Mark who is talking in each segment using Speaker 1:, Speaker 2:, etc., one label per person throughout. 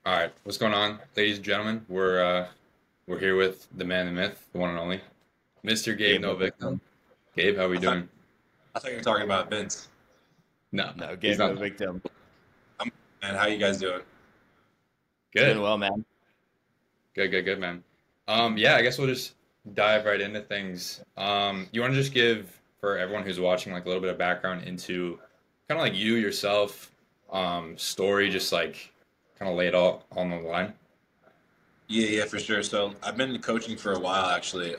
Speaker 1: All right, what's going on, ladies and gentlemen? We're here with the man, the myth, the one and only, Mr. Gabe,
Speaker 2: Gabe
Speaker 1: no
Speaker 2: no
Speaker 1: victim.
Speaker 2: victim.
Speaker 1: Gabe, how we
Speaker 3: I thought
Speaker 1: doing?
Speaker 3: I thought you were talking about Vince.
Speaker 1: No,
Speaker 2: No,
Speaker 1: he's
Speaker 2: Gabe
Speaker 1: not
Speaker 2: no
Speaker 1: that.
Speaker 2: victim.
Speaker 3: Man, how you guys doing?
Speaker 2: Doing
Speaker 1: Good,
Speaker 2: well, man.
Speaker 1: good, man. Yeah, I guess we'll just dive right into things. You want to just give for everyone who's watching like a little bit of background into kind of like you yourself, story, just like kind of lay it all on the line.
Speaker 3: Yeah, for sure. So I've been coaching for a while, actually.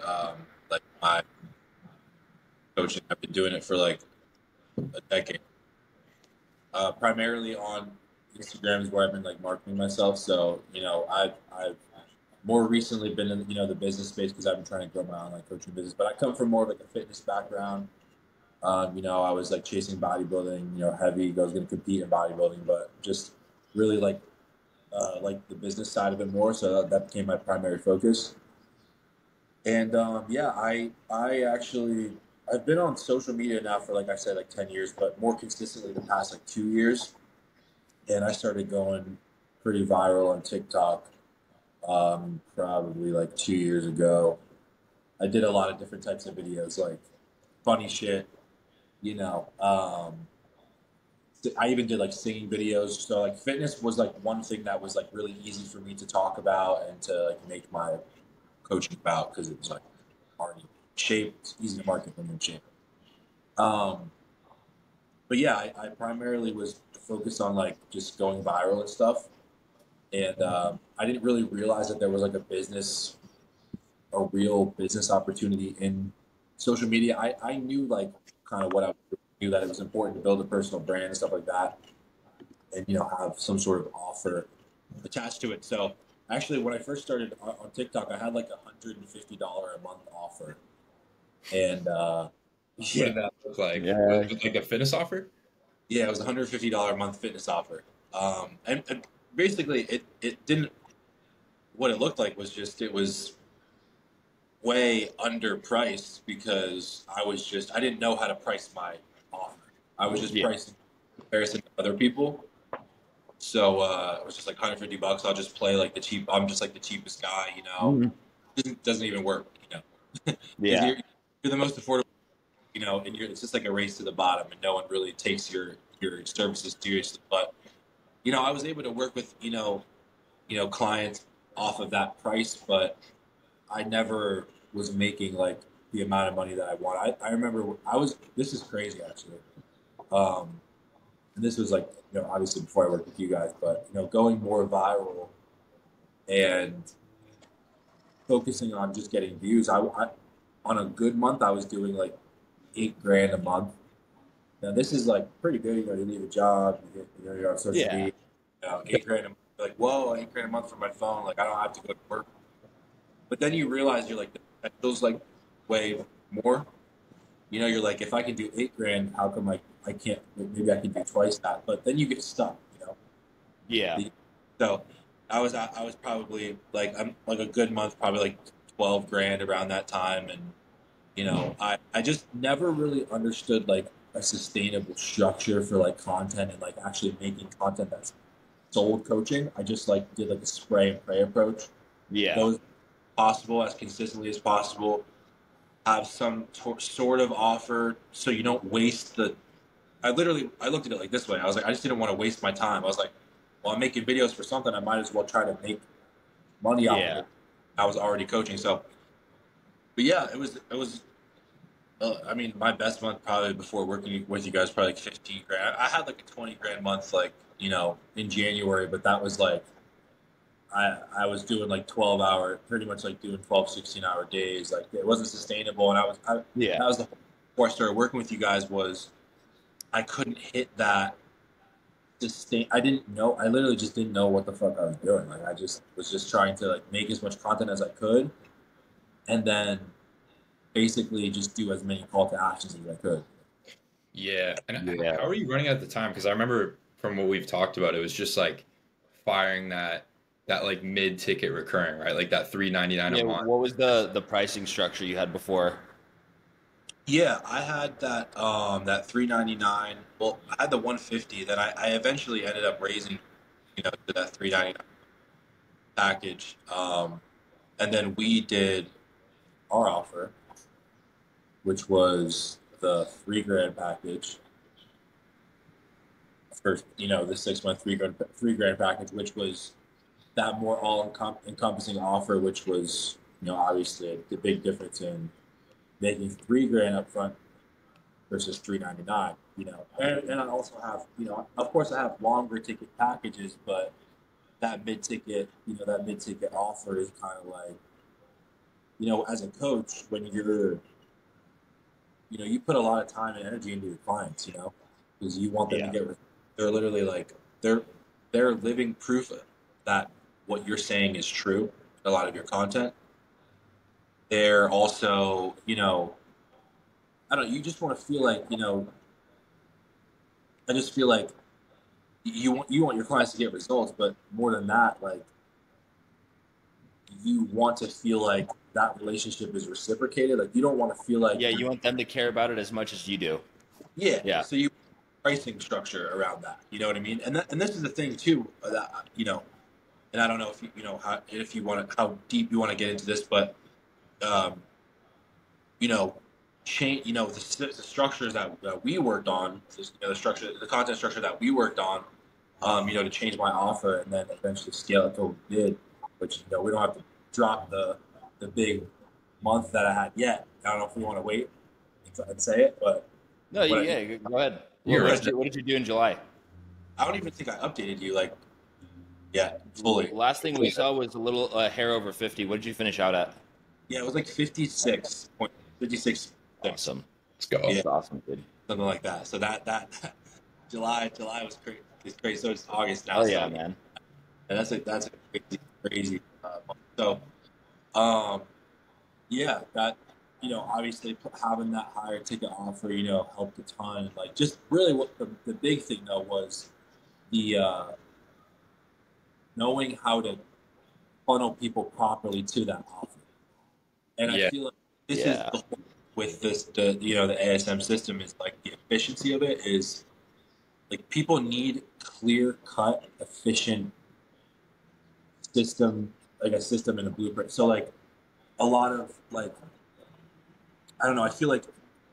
Speaker 3: Like my coaching, I've been doing it for like a decade. Primarily on Instagram is where I've been like marketing myself. So I've more recently been in the business space because I've been trying to grow my online coaching business. But I come from more of like a fitness background. I was like chasing bodybuilding, heavy. I was going to compete in bodybuilding, but just really like the business side of it more. So that became my primary focus. And yeah, I actually I've been on social media now for like I said like 10 years, but more consistently the past like 2 years. And I started going pretty viral on TikTok probably like 2 years ago. I did a lot of different types of videos like funny shit, you know. I even did like singing videos. So like fitness was like one thing that was like really easy for me to talk about and to like make my coaching about because it was like already shaped, easy to market when you're in shape. Um, but yeah, I primarily was focused on like just going viral and stuff. And I didn't really realize that there was like a real business opportunity in social media. I knew like kind of what I knew that it was important to build a personal brand and stuff like that, and have some sort of offer attached to it. So actually, when I first started on TikTok, I had like $150 a month offer, and
Speaker 1: What
Speaker 3: yeah,
Speaker 1: did that look like? Was
Speaker 2: Yeah,
Speaker 1: it like a fitness offer?
Speaker 3: yeah, it was a $150 a month fitness offer. And basically, it didn't. What it looked like was just it was way underpriced because I didn't know how to price my offer. I was just
Speaker 2: yeah,
Speaker 3: pricing in comparison to other people. So it was just like $150. I'll just play like the cheap. I'm just like the cheapest guy, you know.
Speaker 2: Mhm.
Speaker 3: Doesn't even work, you know, because
Speaker 2: Yeah,
Speaker 3: you're the most affordable, and it's just like a race to the bottom, and no one really takes your services seriously. But I was able to work with clients off of that price, but I never was making like the amount of money that I want. I remember I was. This is crazy actually. Um, and this was like obviously before I worked with you guys, but going more viral and focusing on just getting views. I on a good month I was doing like 8 grand a month. Now this is like pretty good. You leave a job, you're on social
Speaker 2: yeah,
Speaker 3: media. 8 grand a month. Like whoa, 8 grand a month for my phone. Like I don't have to go to work. But then you realize you're like that feels like way more. You're like if I can do 8 grand, how come I can't? Maybe I can do twice that. But then you get stuck.
Speaker 2: yeah,
Speaker 3: So I was probably like I'm like a good month, probably like 12 grand around that time, and I just never really understood like a sustainable structure for like content and like actually making content that's sold coaching. I just like did like a spray and pray approach.
Speaker 2: yeah,
Speaker 3: Goes possible as consistently as possible. Have some sort of offer so you don't waste the. I looked at it like this way. I was like, I just didn't want to waste my time. I was like, well, I'm making videos for something. I might as well try to make money off of
Speaker 2: yeah.
Speaker 3: it. I was already coaching, so but yeah, it was. I mean, my best month probably before working with you guys probably like 15 grand. I had like a 20 grand month like in January, but that was like I was doing like 12 hour, pretty much like doing 12, 16 hour days. Like it wasn't sustainable, and
Speaker 2: Yeah.
Speaker 3: that was the whole before I started working with you guys was I couldn't hit that sustain. I didn't know. I literally just didn't know what the fuck I was doing. Like I just was just trying to like make as much content as I could, and then basically just do as many call to actions as I could.
Speaker 1: Yeah. And
Speaker 2: Yeah.
Speaker 1: how are you running at the time? Because I remember from what we've talked about, it was just like firing that like mid-ticket recurring, right? Like that 3.99 a
Speaker 2: Yeah.
Speaker 1: month.
Speaker 2: What was the pricing structure you had before?
Speaker 3: Yeah, I had that 399. Well, I had the 150. Then I eventually ended up raising to that 399. package, and then we did our offer, which was the 3 grand package. First, the 6 month 3 grand package, which was that more all encompassing offer, which was obviously the big difference in making 3 grand up front versus 399. And I also have of course I have longer ticket packages, but that mid ticket offer is kind of like as a coach when you put a lot of time and energy into your clients, because you want them to
Speaker 2: Yeah.
Speaker 3: get. They're literally like they're living proof that what you're saying is true. A lot of your content. They're also, I don't know. You just want to feel like, I just feel like you want your clients to get results, but more than that, like you want to feel like that relationship is reciprocated. Like you don't want to feel like
Speaker 2: Yeah, you want them to care about it as much as you do.
Speaker 3: yeah.
Speaker 2: Yeah.
Speaker 3: So you pricing structure around that. You know what I mean? And this is the thing too that and I don't know if if you want to how deep you want to get into this, but um, you know, change. The structures that we worked on, the content structure that we worked on, to change my offer and then eventually scale it to what we did, which we don't have to drop the big month that I had yet. I don't know if we want to wait and say it, but
Speaker 2: No,
Speaker 3: what
Speaker 2: yeah, go ahead.
Speaker 1: You're
Speaker 2: What
Speaker 1: right.
Speaker 2: did you do in July?
Speaker 3: I don't even think I updated you like yet fully.
Speaker 2: Last thing we saw was a little hair over 50. What did you finish out at?
Speaker 3: Yeah, it was like 56.56.
Speaker 2: Awesome.
Speaker 1: Let's go.
Speaker 3: Yeah.
Speaker 2: That's awesome, dude.
Speaker 3: Something like that. So that July was crazy. It's crazy. So it's August now.
Speaker 2: Oh yeah,
Speaker 3: so,
Speaker 2: man.
Speaker 3: and that's a crazy month. So yeah, that obviously having that higher ticket offer helped a ton. Like just really what the big thing though was the knowing how to funnel people properly to that offer. And I
Speaker 1: Yeah.
Speaker 3: feel like this is
Speaker 2: Yeah.
Speaker 3: the whole with the ASM system is like the efficiency of it is like people need clear cut, efficient system, like a system and a blueprint. So like a lot of like I don't know, I feel like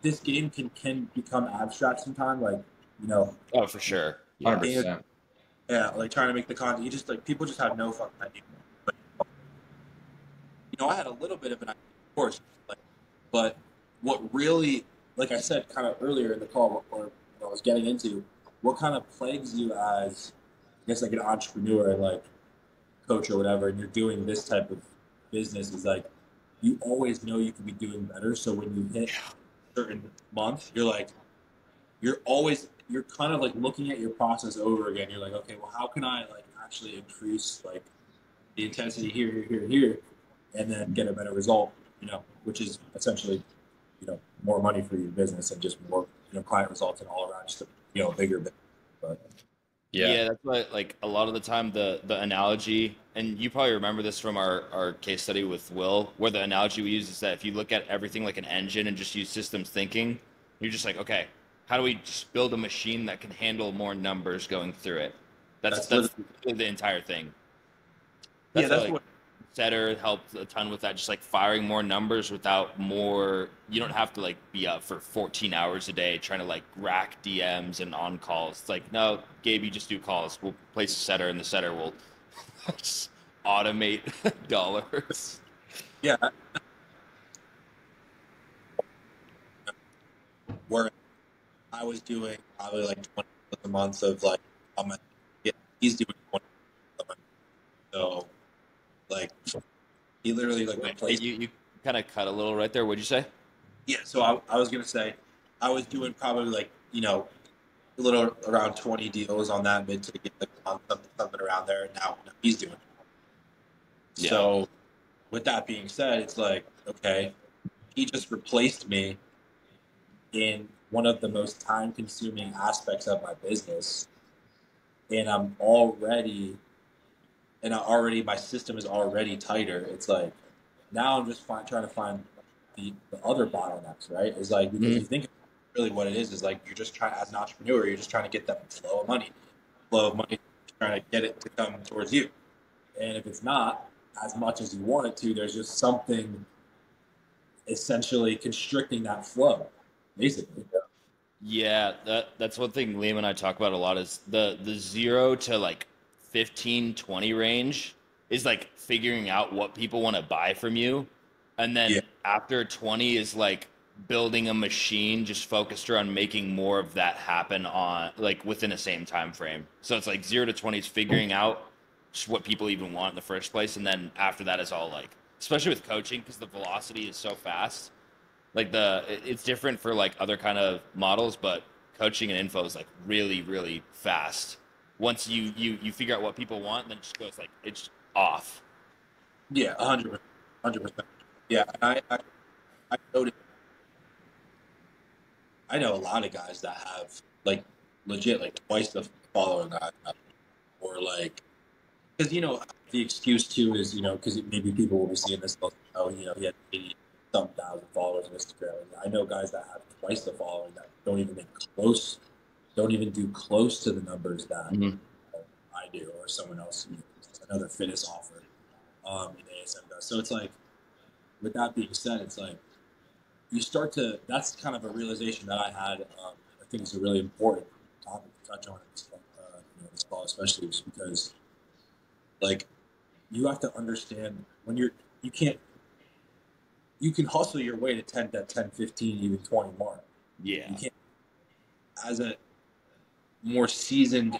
Speaker 3: this game can become abstract sometimes, like,
Speaker 2: Oh, for sure. Yeah.
Speaker 1: 100%.
Speaker 3: yeah, like trying to make the content you just like people just have no fucking idea. But I had a little bit of an idea, of course, like, but what really, like I said kind of earlier in the call, or I was getting into, what kind of plagues you as, I guess, like an entrepreneur, like coach or whatever, and you're doing this type of business is like, you always know you could be doing better. So when you hit a certain month, you're kind of like looking at your process over again. You're like, okay, well, how can I like actually increase like the intensity here, and then get a better result, which is essentially, more money for your business and just more, client results and all around just a bigger business. But
Speaker 1: Yeah.
Speaker 2: That's why, like, a lot of the time, the analogy, and you probably remember this from our case study with Will, where the analogy we use is that if you look at everything like an engine and just use systems thinking, you're just like, okay, how do we just build a machine that can handle more numbers going through it? That's the entire thing.
Speaker 3: yeah,
Speaker 2: That's why,
Speaker 3: that's
Speaker 2: like,
Speaker 3: what.
Speaker 2: Setter helped a ton with that, just like firing more numbers without more. You don't have to like be up for 14 hours a day trying to like rack DMs and on calls. It's like, no, Gabe, you just do calls. We'll place a setter, and the setter will just automate dollars.
Speaker 3: Yeah, where I was doing probably like 20 a month of like, I'm gonna get, he's doing 20 a month. So like he literally like
Speaker 2: Wait,
Speaker 3: replaced.
Speaker 2: you kind of cut a little right there. What'd you say?
Speaker 3: Yeah, so I was gonna say I was doing probably like a little around 20 deals on that mid ticket, like something around there. And now he's doing.
Speaker 2: Yeah.
Speaker 3: So with that being said, it's like okay, he just replaced me in one of the most time consuming aspects of my business, and my system is already tighter. It's like now I'm just trying to find the other bottlenecks, right? Is like because
Speaker 2: Mhm.
Speaker 3: you think really what it is like you're just trying as an entrepreneur, you're just trying to get that flow of money, trying to get it to come towards you. And if it's not as much as you want it to, there's just something essentially constricting that flow, basically.
Speaker 2: Yeah, that's one thing Liam and I talk about a lot is the 0 to like 15, 20 range is like figuring out what people want to buy from you. And
Speaker 3: Yeah.
Speaker 2: then after 20 is like building a machine just focused around making more of that happen on like within the same time frame. So it's like 0 to 20 is figuring out just what people even want in the first place. And then after that is all like, especially with coaching, because the velocity is so fast like it's different for like other kind of models, but coaching and info is like really really fast. Once you figure out what people want, then it just goes like it's off.
Speaker 3: Yeah, 100%. 100%. Yeah, and I noticed, I know a lot of guys that have like legit like twice the following I have, or like because the excuse too is because maybe people will be seeing this like, oh he had 80 some thousand followers on Instagram. And I know guys that have twice the following that don't even do close to the numbers that
Speaker 2: Mhm.
Speaker 3: I do or someone else, another fitness offer in ASM does. So it's like, with that being said, it's like you start to. That's kind of a realization that I had. I think it's a really important topic to touch on in this call, especially just because like you have to understand when you can't you can hustle your way to 10 to 10, 15, even 20 mark.
Speaker 2: Yeah.
Speaker 3: You can't as a more seasoned,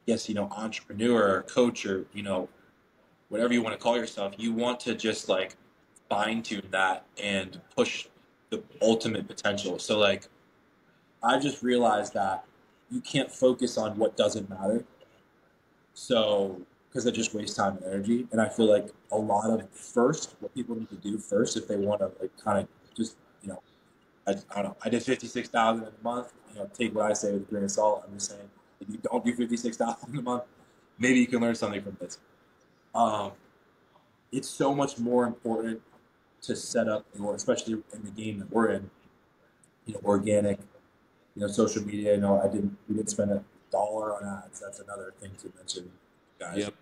Speaker 3: entrepreneur or coach or, whatever you want to call yourself, you want to just like fine tune that and push the ultimate potential. So like I just realized that you can't focus on what doesn't matter. So because that just wastes time and energy. And I feel like a lot of what people need to do first if they want to like kind of just, I don't know. I did 56,000 in a month. Take what I say with a grain of salt. I'm just saying, if you don't do 56,000 in a month, maybe you can learn something from this. Um, it's so much more important to set up, especially in the game that we're in, organic, social media. We didn't spend $1 on ads. That's another thing to mention, guys.
Speaker 2: Yep.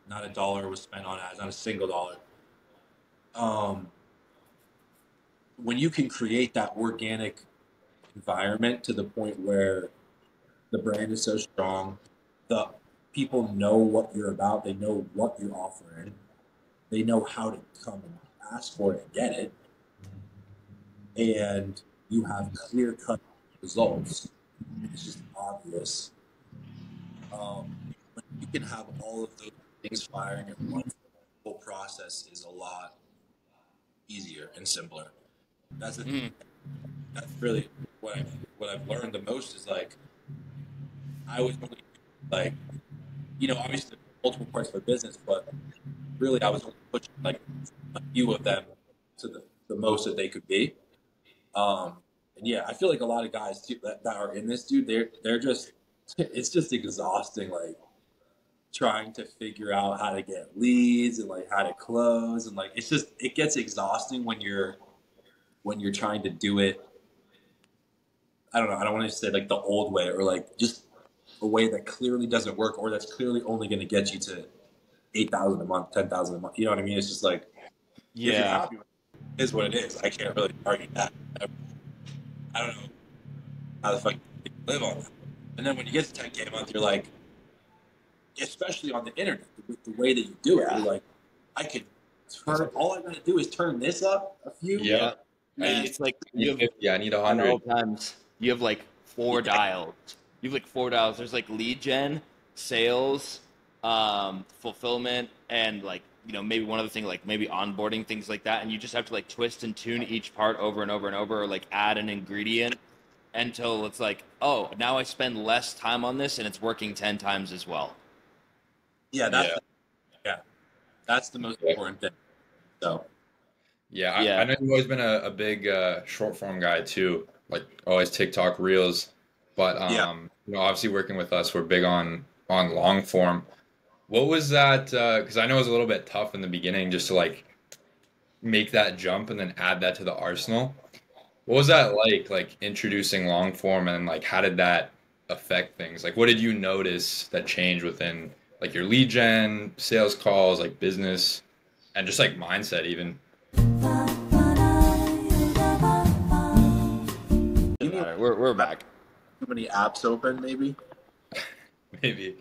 Speaker 3: Not $1 was spent on ads, not a single dollar. Um, when you can create that organic environment to the point where the brand is so strong, the people know what you're about, they know what you're offering, they know how to come and ask for it and get it, and you have clear cut results. It's just obvious. When you can have all of those things firing at once, the whole process is a lot easier and simpler. That's the,
Speaker 2: Mm.
Speaker 3: that's really what I've learned the most is like I was only like obviously multiple parts of the business, but really I was only pushing like a few of them to the most that they could be. Um, and yeah, I feel like a lot of guys too, that are in this, dude, they're just it's just exhausting, like trying to figure out how to get leads and like how to close and like it gets exhausting when you're trying to do it. I don't know. I don't want to say like the old way or like just a way that clearly doesn't work or that's clearly only going to get you to 8,000 a month, 10,000 a month. You know what I mean? It's just like if you're
Speaker 2: Yeah.
Speaker 3: happy with it, it is what it is. I can't really argue that. I don't know how the fuck you live on that. And then when you get to 10K a month, you're like, especially on the internet, with the way that you do it, you're
Speaker 2: Yeah.
Speaker 3: like, I could all I got to do is turn this up a few.
Speaker 1: Yeah.
Speaker 2: Yeah.
Speaker 1: I
Speaker 2: It's like
Speaker 1: need
Speaker 2: you have
Speaker 1: 50. I need
Speaker 2: at all
Speaker 1: 100.
Speaker 2: times you have like four
Speaker 3: Yeah,
Speaker 2: dials. You have like four dials. There's like lead gen, sales, fulfillment, and like maybe one other thing like maybe onboarding things like that. And you just have to like twist and tune each part over and over and over, or like add an ingredient until it's like, oh, now I spend less time on this and it's working 10 times as well.
Speaker 3: yeah,
Speaker 1: Yeah.
Speaker 3: yeah, that's the most
Speaker 1: Yeah.
Speaker 3: important thing. So
Speaker 1: Yeah, I
Speaker 2: Yeah.
Speaker 1: know you've always been a big short form guy too, like always TikTok reels. But
Speaker 3: yeah,
Speaker 1: obviously working with us, we're big on long form. What was that? Because I know it was a little bit tough in the beginning just to like make that jump and then add that to the arsenal. What was that like introducing long form and like how did that affect things? Like what did you notice that changed within like your lead gen, sales calls, like business, and just like mindset even.
Speaker 3: You
Speaker 2: Doesn't
Speaker 3: need
Speaker 2: matter. We're back.
Speaker 3: too many apps open, maybe.
Speaker 1: Maybe.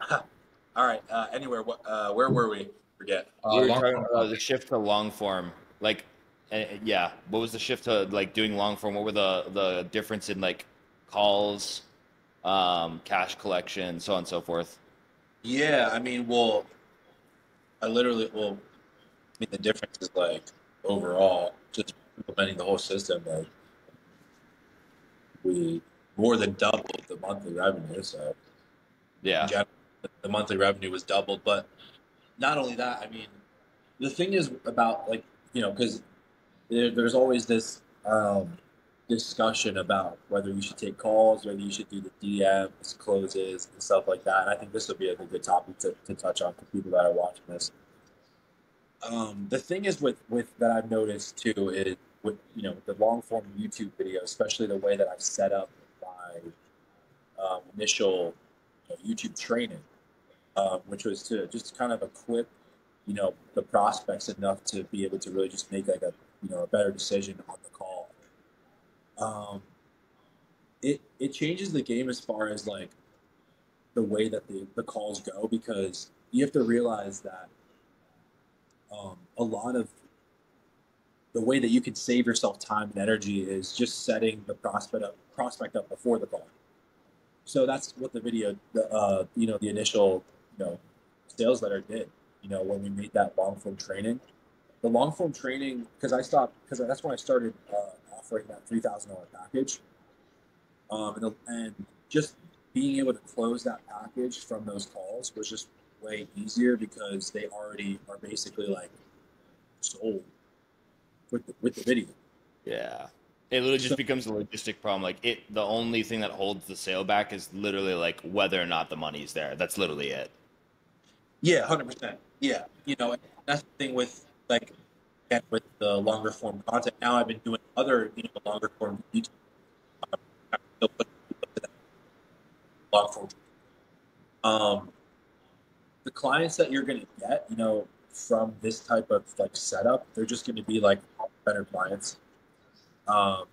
Speaker 3: All right. Anyway, where were we? Forget.
Speaker 2: We were
Speaker 1: Long
Speaker 2: talking
Speaker 1: form
Speaker 2: about the
Speaker 1: content.
Speaker 2: shift to long form. Like, yeah, what was the shift to like doing long form? What were the difference in like calls, cash collection, so on and so forth?
Speaker 3: Yeah, I mean, well, I mean, the difference is like overall, just implementing the whole system. Like we more than doubled the monthly revenue. So in
Speaker 2: Yeah.
Speaker 3: general, the monthly revenue was doubled. But not only that, I mean, the thing is about like because there's always this discussion about whether you should take calls, whether you should do the DMs, closes, and stuff like that. And I think this would be a good topic to touch on for people that are watching this. The thing is with that I've noticed too is with with the long form YouTube video, especially the way that I've set up my initial YouTube training, which was to just kind of equip the prospects enough to be able to really just make like a better decision on the call. Um, it changes the game as far as like the way that the calls go because you have to realize that a lot of the way that you can save yourself time and energy is just setting the prospect up before the call. So that's what the video, the initial, sales letter did. When we made that long form training, the long form training, because that's when I started offering that $3,000 package, and just being able to close that package from those calls was just way easier because they already are basically like sold with the video.
Speaker 2: Yeah. It literally
Speaker 3: So
Speaker 2: just becomes a logistic problem. Like the only thing that holds the sale back is literally like whether or not the money's there. That's literally it.
Speaker 3: yeah, 100%. Yeah, and that's the thing with like again, with the longer form content. Now I've been doing other longer form YouTube. I'm still putting that long form. Um, the clients that you're going to get, from this type of like setup, they're just going to be like better clients. Um,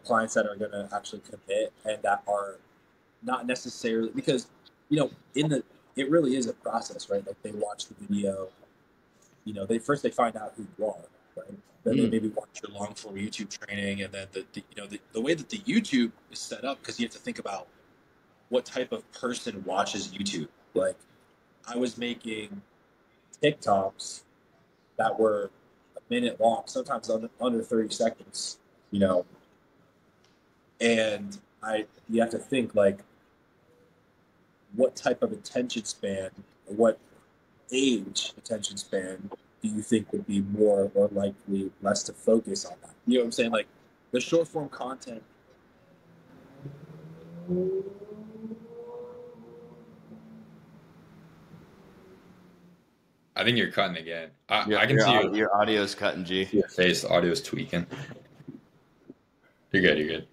Speaker 3: clients that are going to actually commit and that are not necessarily because in the it really is a process, right? Like they watch the video, they find out who you are, right? Then they
Speaker 2: Mm.
Speaker 3: maybe watch your long form YouTube training, and then the way that the YouTube is set up because you have to think about what type of person watches YouTube. Like I was making TikToks that were a minute long, sometimes under 30 seconds, you know, and you have to think like what type of attention span, or what age attention span do you think would be more or likely less to focus on that? You know what I'm saying? Like the short form content.
Speaker 1: I think you're cutting again.
Speaker 2: Your
Speaker 1: I can see
Speaker 2: your audio's cutting, G.
Speaker 1: your face. The audio's tweaking. You're good. You're good.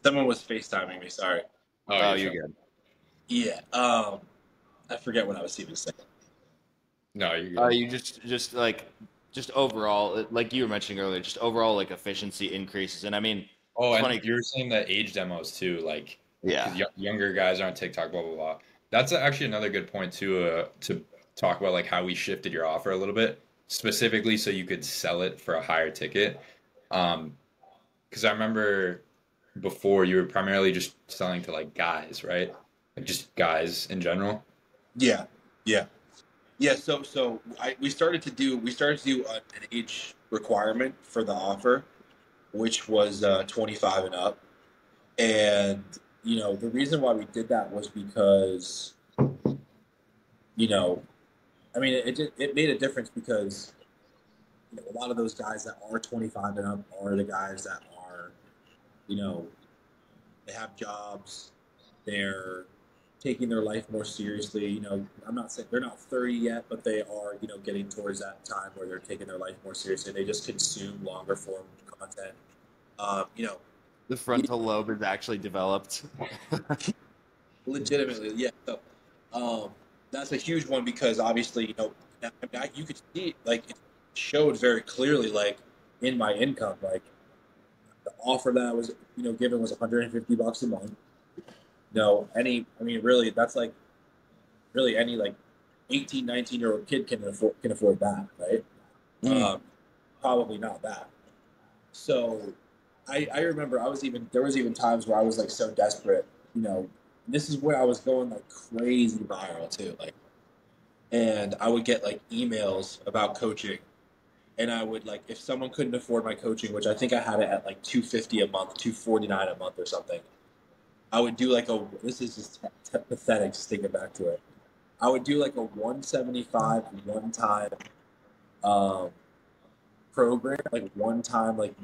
Speaker 3: Someone was FaceTiming me. Sorry.
Speaker 1: Oh,
Speaker 2: Oh,
Speaker 1: you're
Speaker 2: you're
Speaker 1: fine.
Speaker 2: good.
Speaker 3: Yeah. I forget what I was even saying.
Speaker 1: No, you're good.
Speaker 2: You just like just overall, like you were mentioning earlier, just overall like efficiency increases. And I mean,
Speaker 1: Oh,
Speaker 2: it's
Speaker 1: and
Speaker 2: funny.
Speaker 1: you were saying the age demos too, like because
Speaker 2: Yeah.
Speaker 1: younger guys are on TikTok, blah blah blah. That's actually another good point to talk about, like how we shifted your offer a little bit, specifically so you could sell it for a higher ticket. Because I remember before you were primarily just selling to like guys, right? Like just guys in general.
Speaker 3: Yeah. Yeah. Yeah. So we started to do an age requirement for the offer, which was 25 and up. And the reason why we did that was because you know, I mean, it made a difference because a lot of those guys that are 25 and up are the guys that are you know they have jobs, they're taking their life more seriously. I'm not saying they're not 30 yet, but they are getting towards that time where they're taking their life more seriously. They just consume longer form content. Um, you know,
Speaker 2: The frontal lobe is actually developed.
Speaker 3: legitimately, yeah. So, that's a huge one because obviously, you could see like it showed very clearly, like in my income, like the offer that I was, given was $150 a month. I mean, really, that's like really any like 18, 19-year-old kid can afford that, right?
Speaker 2: Mm.
Speaker 3: Um, Probably not that. So I remember there was even times where I was like so desperate, this is where I was going like crazy viral too. Like, and I would get like emails about coaching, and I would like if someone couldn't afford my coaching, which I think I had it at like 250 a month, 249 a month or something. I would do like this is just pathetic just thinking back to it. I would do like a 175 one time um, program, like one time like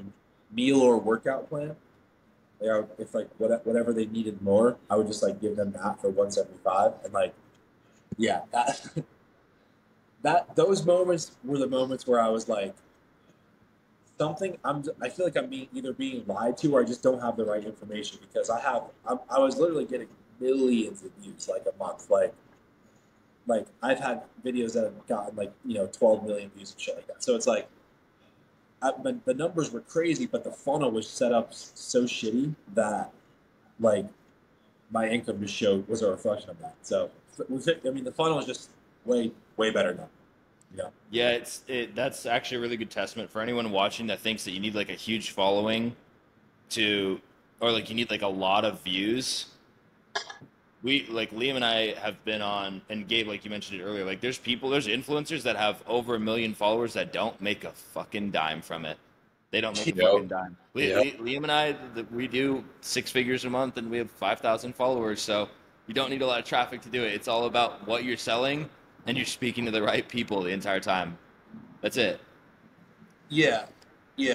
Speaker 3: meal or workout plan. If like whatever they needed more, I would just like give them that for 175, and like yeah, that those moments were the moments where I was like I feel like I'm either being lied to or I just don't have the right information because I was literally getting millions of views like a month, like I've had videos that have gotten like 12 million views and shit like that. So it's like the numbers were crazy, but the funnel was set up so shitty that like my income just was a reflection of that. So I mean, the funnel is just way better now.
Speaker 2: Yeah, that's actually a really good testament for anyone watching that thinks that you need like a huge following to, or like you need like a lot of views. We like Liam and I have been on, and Gabe, like you mentioned it earlier, like there's influencers that have over 1 million followers that don't make a fucking dime from it. They don't make a
Speaker 1: Yep.
Speaker 2: fucking dime.
Speaker 1: Yep.
Speaker 2: Liam and I, we do 6 figures a month, and we have 5,000 followers. So you don't need a lot of traffic to do it. It's all about what you're selling, and you're speaking to the right people the entire time. That's it.
Speaker 3: Yeah, yeah.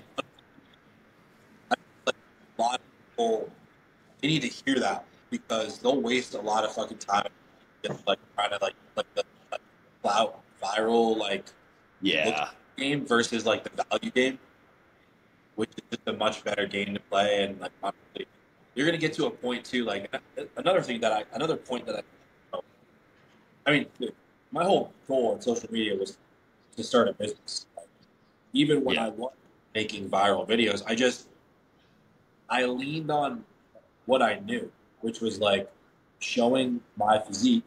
Speaker 3: I feel like a lot of people they need to hear that because they'll waste a lot of fucking time just like trying to like the like, clout viral like look
Speaker 2: Yeah.
Speaker 3: game versus like the value game, which is just a much better game to play. And like honestly, you're gonna get to a point too. Like another point that I mean, dude, my whole goal on social media was to start a business. Like, even when
Speaker 2: Yeah.
Speaker 3: I was making viral videos, I leaned on what I knew, which was like showing my physique,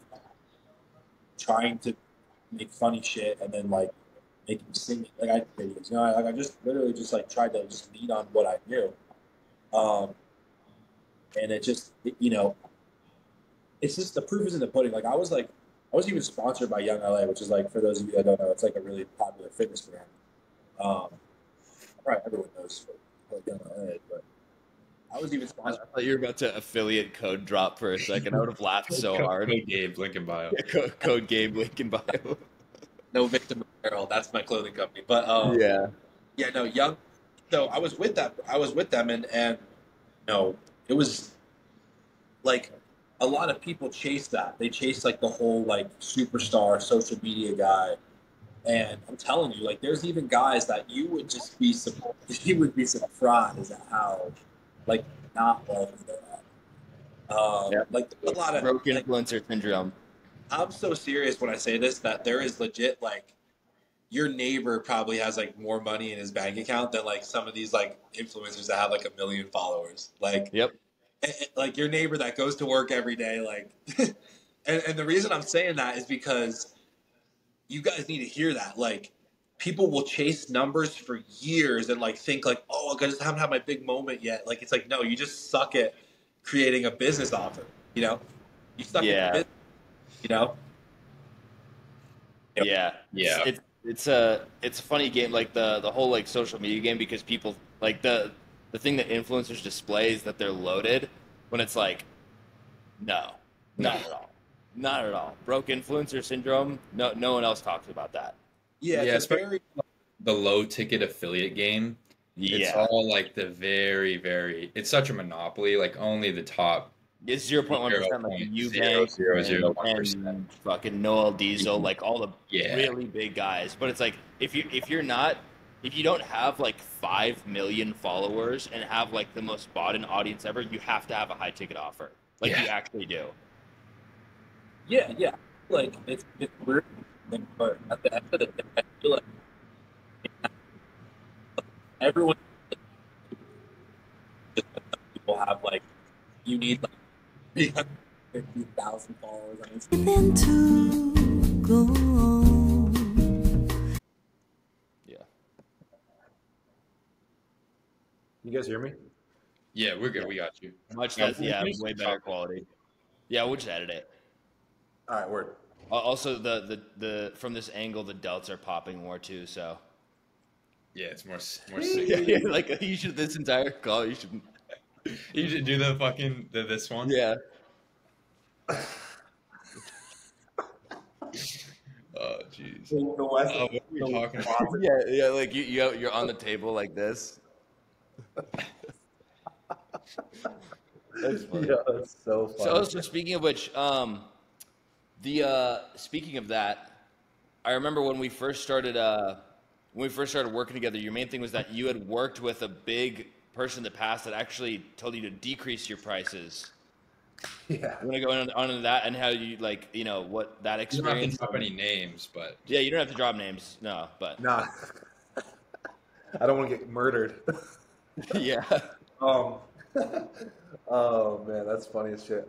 Speaker 3: trying to make funny shit, and then like making singing like I videos. I just literally just like tried to just lean on what I knew, um, and it's just the proof is in the pudding. I was even sponsored by Young LA, which is like for those of you that don't know, it's like a really popular fitness brand. Um, Probably everyone knows what Young LA is, but I was even
Speaker 2: I
Speaker 3: sponsored.
Speaker 2: thought you were about to affiliate code drop for a second. I would have laughed so hard.
Speaker 1: Code Gabe, link in bio.
Speaker 2: Code Gabe, link in bio.
Speaker 3: No Victim Apparel, that's my clothing company. But
Speaker 2: Yeah.
Speaker 3: yeah, no, Young. So I was with that. I was with them, and it was like a lot of people chase that. They chase like the whole like superstar social media guy. And I'm telling you, like, there's even guys that you would just be you would be surprised at how like not well they're at.
Speaker 2: Yeah.
Speaker 3: Like a lot of
Speaker 2: Broke
Speaker 3: like
Speaker 2: influencer syndrome.
Speaker 3: I'm so serious when I say this that there is legit like your neighbor probably has like more money in his bank account than like some of these like influencers that have like 1 million followers.
Speaker 2: Yep.
Speaker 3: Like your neighbor that goes to work every day, like, and the reason I'm saying that is because you guys need to hear that. Like, people will chase numbers for years and like think like, oh, I just haven't had my big moment yet. Like, it's like, no, you just suck at creating a business offer. You suck at
Speaker 2: Yeah.
Speaker 3: business. You know, Yep.
Speaker 2: Yeah.
Speaker 1: Yeah.
Speaker 2: It's a funny game, like the whole like social media game, because people like the thing that influencers display is that they're loaded when it's like, no,
Speaker 1: No.
Speaker 2: not at all. Not at all. Broke influencer syndrome. No one else talks about that.
Speaker 3: Yeah,
Speaker 1: Yeah,
Speaker 3: it's a
Speaker 1: especially
Speaker 3: very
Speaker 1: the low ticket affiliate game. It's
Speaker 2: Yeah.
Speaker 1: all like the very, very, it's such a monopoly, like only the top
Speaker 2: It's 0.1% like
Speaker 1: 0.00001%.
Speaker 2: Eubank and fucking Noel Diesel, like all the
Speaker 1: Yeah.
Speaker 2: really big guys. But it's like if you don't have like 5 million followers and have like the most bought in audience ever, you have to have a high ticket offer. Like you
Speaker 1: Yeah.
Speaker 2: actually do.
Speaker 3: Yeah. Like it's weird, but at the end of the day, I feel like everyone people have like you need like 350,000 followers on Instagram.
Speaker 4: To go on.
Speaker 2: Yeah.
Speaker 5: You guys hear me?
Speaker 1: Yeah, we're good.
Speaker 2: Yeah.
Speaker 1: We got you.
Speaker 2: Much
Speaker 1: Yeah,
Speaker 2: less,
Speaker 1: we'll
Speaker 2: yeah,
Speaker 1: finish
Speaker 2: way
Speaker 1: the
Speaker 2: better
Speaker 1: topic.
Speaker 2: quality. Yeah, we'll just edit it.
Speaker 5: All right, word.
Speaker 2: Also, the from this angle, the delts are popping more too. So
Speaker 1: Yeah, it's more sick.
Speaker 2: yeah, like you should this entire call. You should.
Speaker 1: You should do the fucking this one.
Speaker 2: Yeah.
Speaker 1: Oh, jeez.
Speaker 5: The West,
Speaker 1: What were we talking about?
Speaker 2: Yeah. Like you're on the table like this. That's funny.
Speaker 5: Yeah, that's so funny.
Speaker 2: So speaking of which, speaking of that, I remember when we first started working together. Your main thing was that you had worked with a big person in the past that actually told you to decrease your prices.
Speaker 5: Yeah.
Speaker 2: You want to go on into that and how you like, what that
Speaker 1: You don't have to
Speaker 2: experience?
Speaker 1: drop any names, but
Speaker 2: Yeah, you don't have to drop names, no, but
Speaker 5: Nah, I don't want to get murdered.
Speaker 2: yeah,
Speaker 5: Um, oh man, that's funny as shit.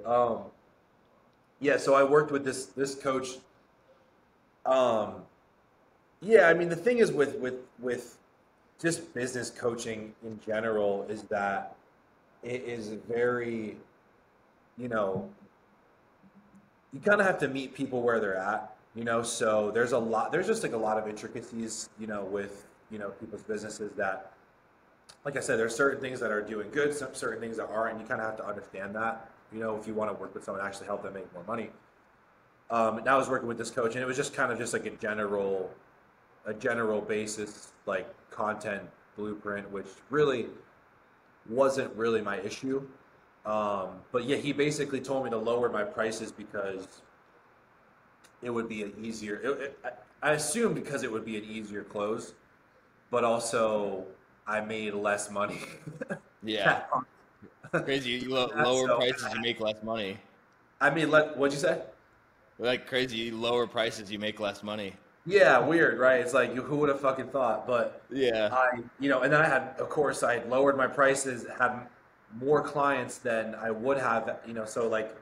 Speaker 5: Yeah, so I worked with this coach. Um, yeah, I mean the thing is with just business coaching in general is that it is very, you know, you kind of have to meet people where they're at, so there's just like a lot of intricacies, with, people's businesses that, like I said, there's certain things that are doing good, some certain things that aren't, and you kind of have to understand that, if you want to work with someone, actually help them make more money. And I was working with this coach, and it was just kind of just like a general basis, like content blueprint, which really wasn't really my issue. But yeah, he basically told me to lower my prices because it would be an easier. I assumed because it would be an easier close, but also I made less money.
Speaker 2: yeah, crazy. You lower
Speaker 5: So
Speaker 2: prices, you make less money.
Speaker 5: I mean, what'd you say?
Speaker 2: Like crazy, you lower prices, you make less money.
Speaker 5: Yeah, weird, right? It's like who would have fucking thought? But
Speaker 2: Yeah,
Speaker 5: and then of course, I lowered my prices, had more clients than I would have, so like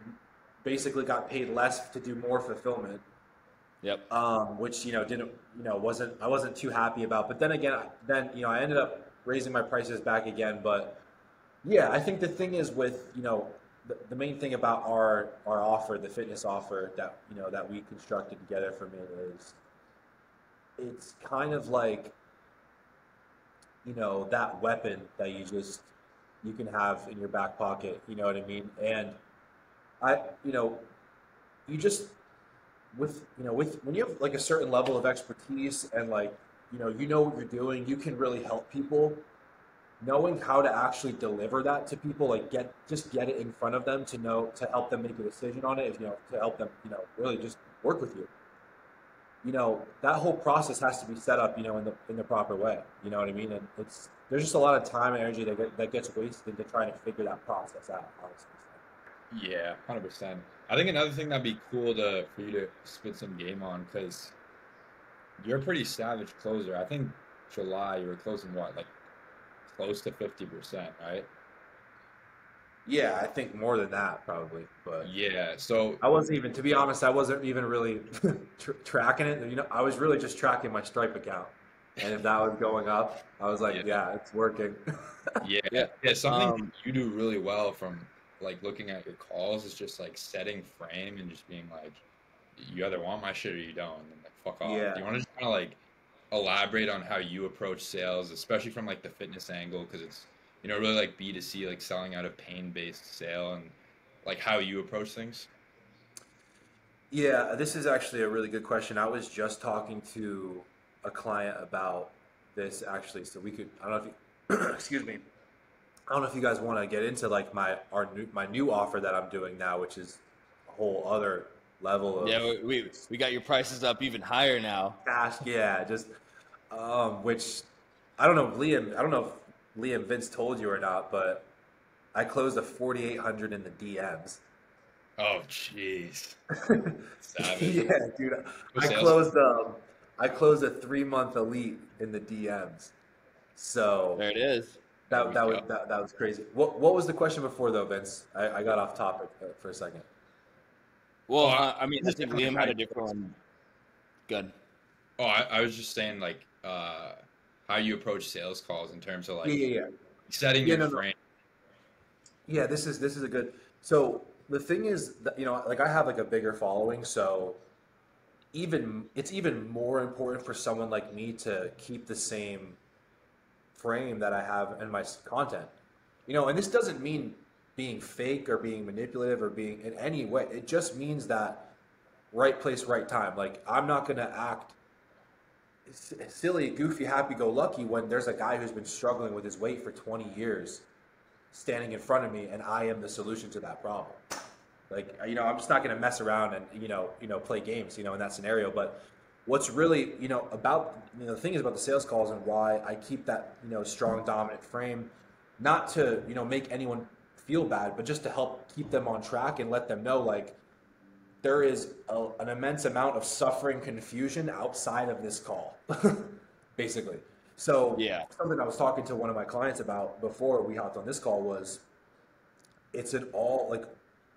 Speaker 5: basically got paid less to do more fulfillment,
Speaker 2: yep,
Speaker 5: which didn't, I wasn't too happy about. But then again, I ended up raising my prices back again. But yeah, I think the thing is with the main thing about our offer, the fitness offer that we constructed together for me is it's kind of like that weapon that you can have in your back pocket, you know what I mean? And I you just with when you have like a certain level of expertise and like you know what you're doing, you can really help people. Knowing how to actually deliver that to people, like get it in front of them to help them make a decision on it, is to help them really just work with you. That whole process has to be set up, in the proper way. You know what I mean? And there's just a lot of time and energy that gets wasted into trying to figure that process out, honestly.
Speaker 1: yeah, 100%. I think another thing that'd be cool for you to spit some game on because you're a pretty savage closer. I think July you were closing what, like close to 50%, right?
Speaker 5: Yeah, I think more than that probably, but
Speaker 1: Yeah. So
Speaker 5: I wasn't even, to be honest, I wasn't even really tracking it. I was really just tracking my Stripe account, and if that was going up, I was like,
Speaker 1: yeah,
Speaker 5: yeah, it's working.
Speaker 1: yeah,
Speaker 2: yeah.
Speaker 1: yeah. Something that you do really well from like looking at your calls is just like setting frame and just being like, you either want my shit or you don't, and then like fuck off. Do
Speaker 5: Yeah.
Speaker 1: you want to just kind of like elaborate on how you approach sales, especially from like the fitness angle, because it's really like B2C, like selling out a pain-based sale, and like how you approach things.
Speaker 5: Yeah, this is actually a really good question. I was just talking to a client about this actually, so we could, I don't know if you, excuse me, I don't know if you guys want to get into like my new offer that I'm doing now, which is a whole other level of
Speaker 2: Yeah, we got your prices up even higher now.
Speaker 5: cash. Yeah, just which I don't know, Liam. I don't know if Liam Vince told you or not, but I closed a 4,800 in the DMs.
Speaker 1: Oh, jeez. Savage.
Speaker 5: Yeah, dude.
Speaker 1: With
Speaker 5: I
Speaker 1: sales.
Speaker 5: closed um I closed a 3 month elite in the DMs. So
Speaker 2: There it is.
Speaker 1: There we go.
Speaker 5: that was crazy. What was the question before though, Vince? I got off topic for a second.
Speaker 1: Oh,
Speaker 2: Well,
Speaker 1: I,
Speaker 2: I mean,
Speaker 1: I'm
Speaker 2: I
Speaker 1: just
Speaker 2: think
Speaker 1: saying, like,
Speaker 2: Liam
Speaker 1: how
Speaker 2: had
Speaker 1: you
Speaker 2: a different one. Good.
Speaker 1: I was just saying, like, how you approach sales calls in terms of
Speaker 5: Yeah,
Speaker 1: like
Speaker 5: yeah, yeah.
Speaker 1: setting
Speaker 5: Yeah,
Speaker 1: your
Speaker 5: no, no.
Speaker 1: frame.
Speaker 5: Yeah, this is a good. So the thing is that like I have like a bigger following, so even it's even more important for someone like me to keep the same frame that I have in my content. And this doesn't mean being fake or being manipulative or being in any way. It just means that right place, right time. Like I'm not gonna act silly, goofy, happy-go-lucky when there's a guy who's been struggling with his weight for 20 years standing in front of me, and I am the solution to that problem. Like, I'm just not going to mess around and play games, in that scenario. But what's really, about the thing is about the sales calls and why I keep that strong dominant frame, not to make anyone feel bad, but just to help keep them on track and let them know like there is an immense amount of suffering, confusion outside of this call, basically. So
Speaker 2: Yeah.
Speaker 5: something I was talking to one of my clients about before we hopped on this call was it's an all like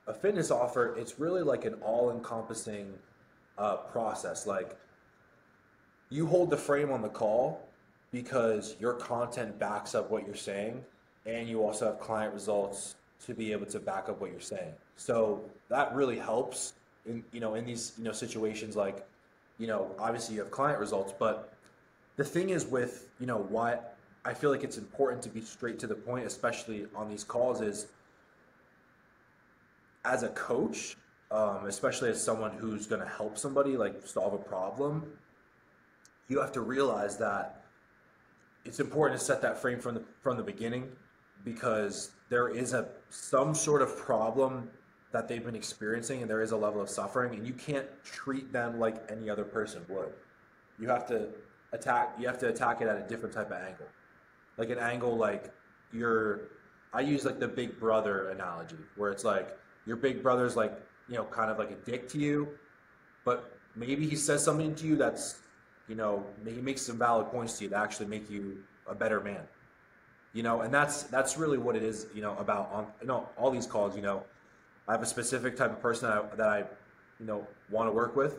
Speaker 5: a fitness offer. It's really like an all-encompassing process. Like you hold the frame on the call because your content backs up what you're saying, and you also have client results to be able to back up what you're saying. So that really helps in these situations like obviously you have client results, but the thing is with why I feel like it's important to be straight to the point, especially on these calls, is as a coach, especially as someone who's going to help somebody like solve a problem, you have to realize that it's important to set that frame from the beginning because there is some sort of problem that they've been experiencing and there is a level of suffering and you can't treat them like any other person would. You have to attack it at a different type of angle. Like an angle like I use like the big brother analogy where it's like your big brother's like, kind of like a dick to you, but maybe he says something to you that's, he makes some valid points to you that actually make you a better man. And that's really what it is, about on all these calls. I have a specific type of person that I want to work with.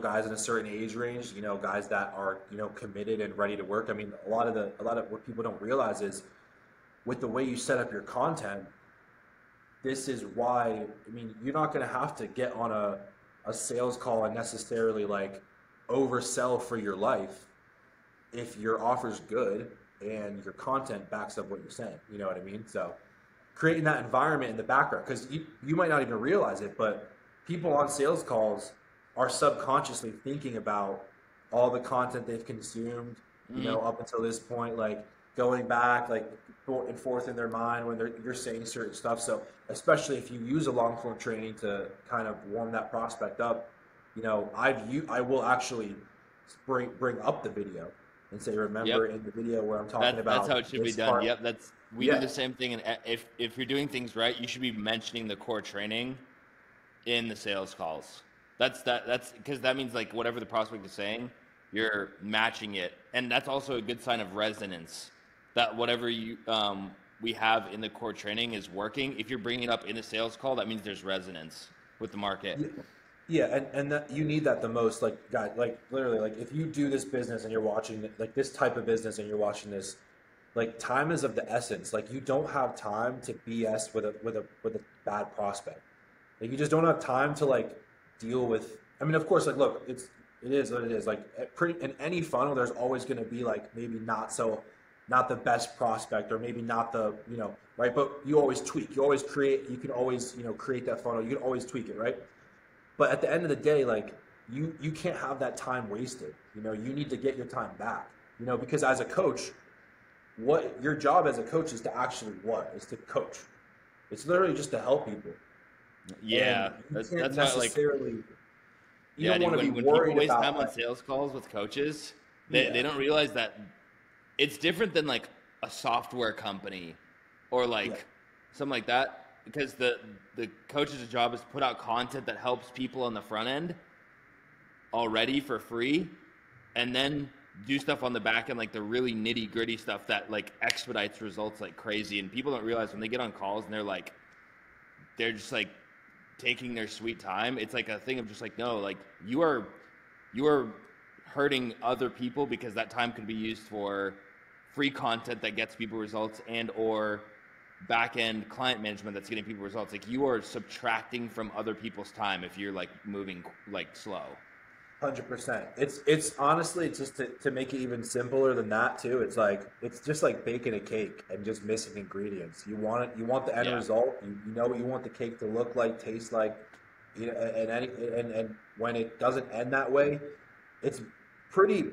Speaker 5: Guys in a certain age range. Guys that are committed and ready to work. I mean, a lot of what people don't realize is with the way you set up your content. This is why. I mean, you're not going to have to get on a sales call and necessarily like oversell for your life if your offer's good and your content backs up what you're saying. You know what I mean? So creating that environment in the background, because you might not even realize it, but people on sales calls are subconsciously thinking about all the content they've consumed, up until this point, like going back, like and forth in their mind when you're saying certain stuff. So especially if you use a long form training to kind of warm that prospect up, I will actually bring up the video and say, remember
Speaker 2: Yep.
Speaker 5: in the video where I'm talking about
Speaker 2: That's how it should be
Speaker 5: this
Speaker 2: done.
Speaker 5: part.
Speaker 2: Yep. We do
Speaker 5: Yeah.
Speaker 2: the same thing. And if you're doing things right, you should be mentioning the core training in the sales calls. That's because that means like whatever the prospect is saying, you're matching it, and that's also a good sign of resonance. That whatever we have in the core training is working. If you're bringing it up in a sales call, that means there's resonance with the market.
Speaker 5: Yeah, yeah, and that you need that the most, like guys, like literally, like if you do this business and you're watching like this type of business and you're watching this, like time is of the essence. Like you don't have time to BS with a bad prospect. Like you just don't have time to like deal with. I mean, of course, like look, it is what it is. Like in any funnel, there's always going to be like maybe not the best prospect or maybe not the right. But you always tweak. You always create. You can always create that funnel. You can always tweak it, right? But at the end of the day, like you can't have that time wasted. You need to get your time back. Because as a coach, what your job as a coach is to actually what is to coach. It's literally just to help people.
Speaker 2: Yeah,
Speaker 5: And you can't
Speaker 2: that's why like
Speaker 5: necessarily. You
Speaker 2: yeah,
Speaker 5: don't
Speaker 2: dude.
Speaker 5: want to be
Speaker 2: When people
Speaker 5: worried
Speaker 2: waste
Speaker 5: about
Speaker 2: time on
Speaker 5: like,
Speaker 2: sales calls with coaches, they
Speaker 5: yeah,
Speaker 2: don't realize that it's different than like a software company or
Speaker 5: yeah,
Speaker 2: like something like that. because the coach's job is to put out content that helps people on the front end already for free, and then do stuff on the back end, like the really nitty gritty stuff that like expedites results like crazy. And people don't realize when they get on calls and they're just like taking their sweet time. It's like a thing of just like, no, like you are hurting other people because that time could be used for free content that gets people results and or back end client management that's getting people results. Like you are subtracting from other people's time if you're like moving like slow.
Speaker 5: 100%. It's honestly just to make it even simpler than that too. It's just like baking a cake and just missing ingredients. You want it. You want the end result. You know what you want the cake to look like, taste like. You know, and when it doesn't end that way, it's pretty.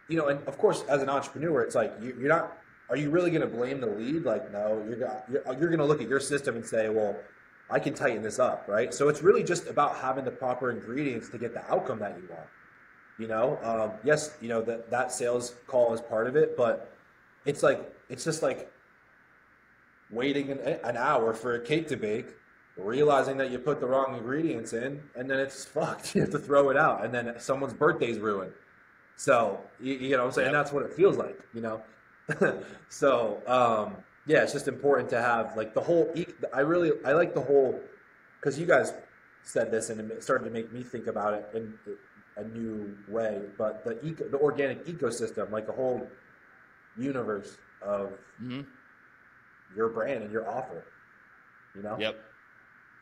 Speaker 5: You know, and of course, as an entrepreneur, it's like you're not. Are you really going to blame the lead? Like, no, you're going to look at your system and say, well, I can tighten this up, right? So it's really just about having the proper ingredients to get the outcome that you want. You know, yes, you know that sales call is part of it, but it's just like waiting an hour for a cake to bake, realizing that you put the wrong ingredients in, and then it's fucked. You have to throw it out, and then someone's birthday's ruined. So you know what I'm saying?
Speaker 2: Yep.
Speaker 5: That's what it feels like, you know. So yeah, it's just important to have like the whole. I like the whole, because you guys said this and it started to make me think about it in a new way. But the organic ecosystem, like the whole universe of your brand and your offer, you know.
Speaker 2: Yep.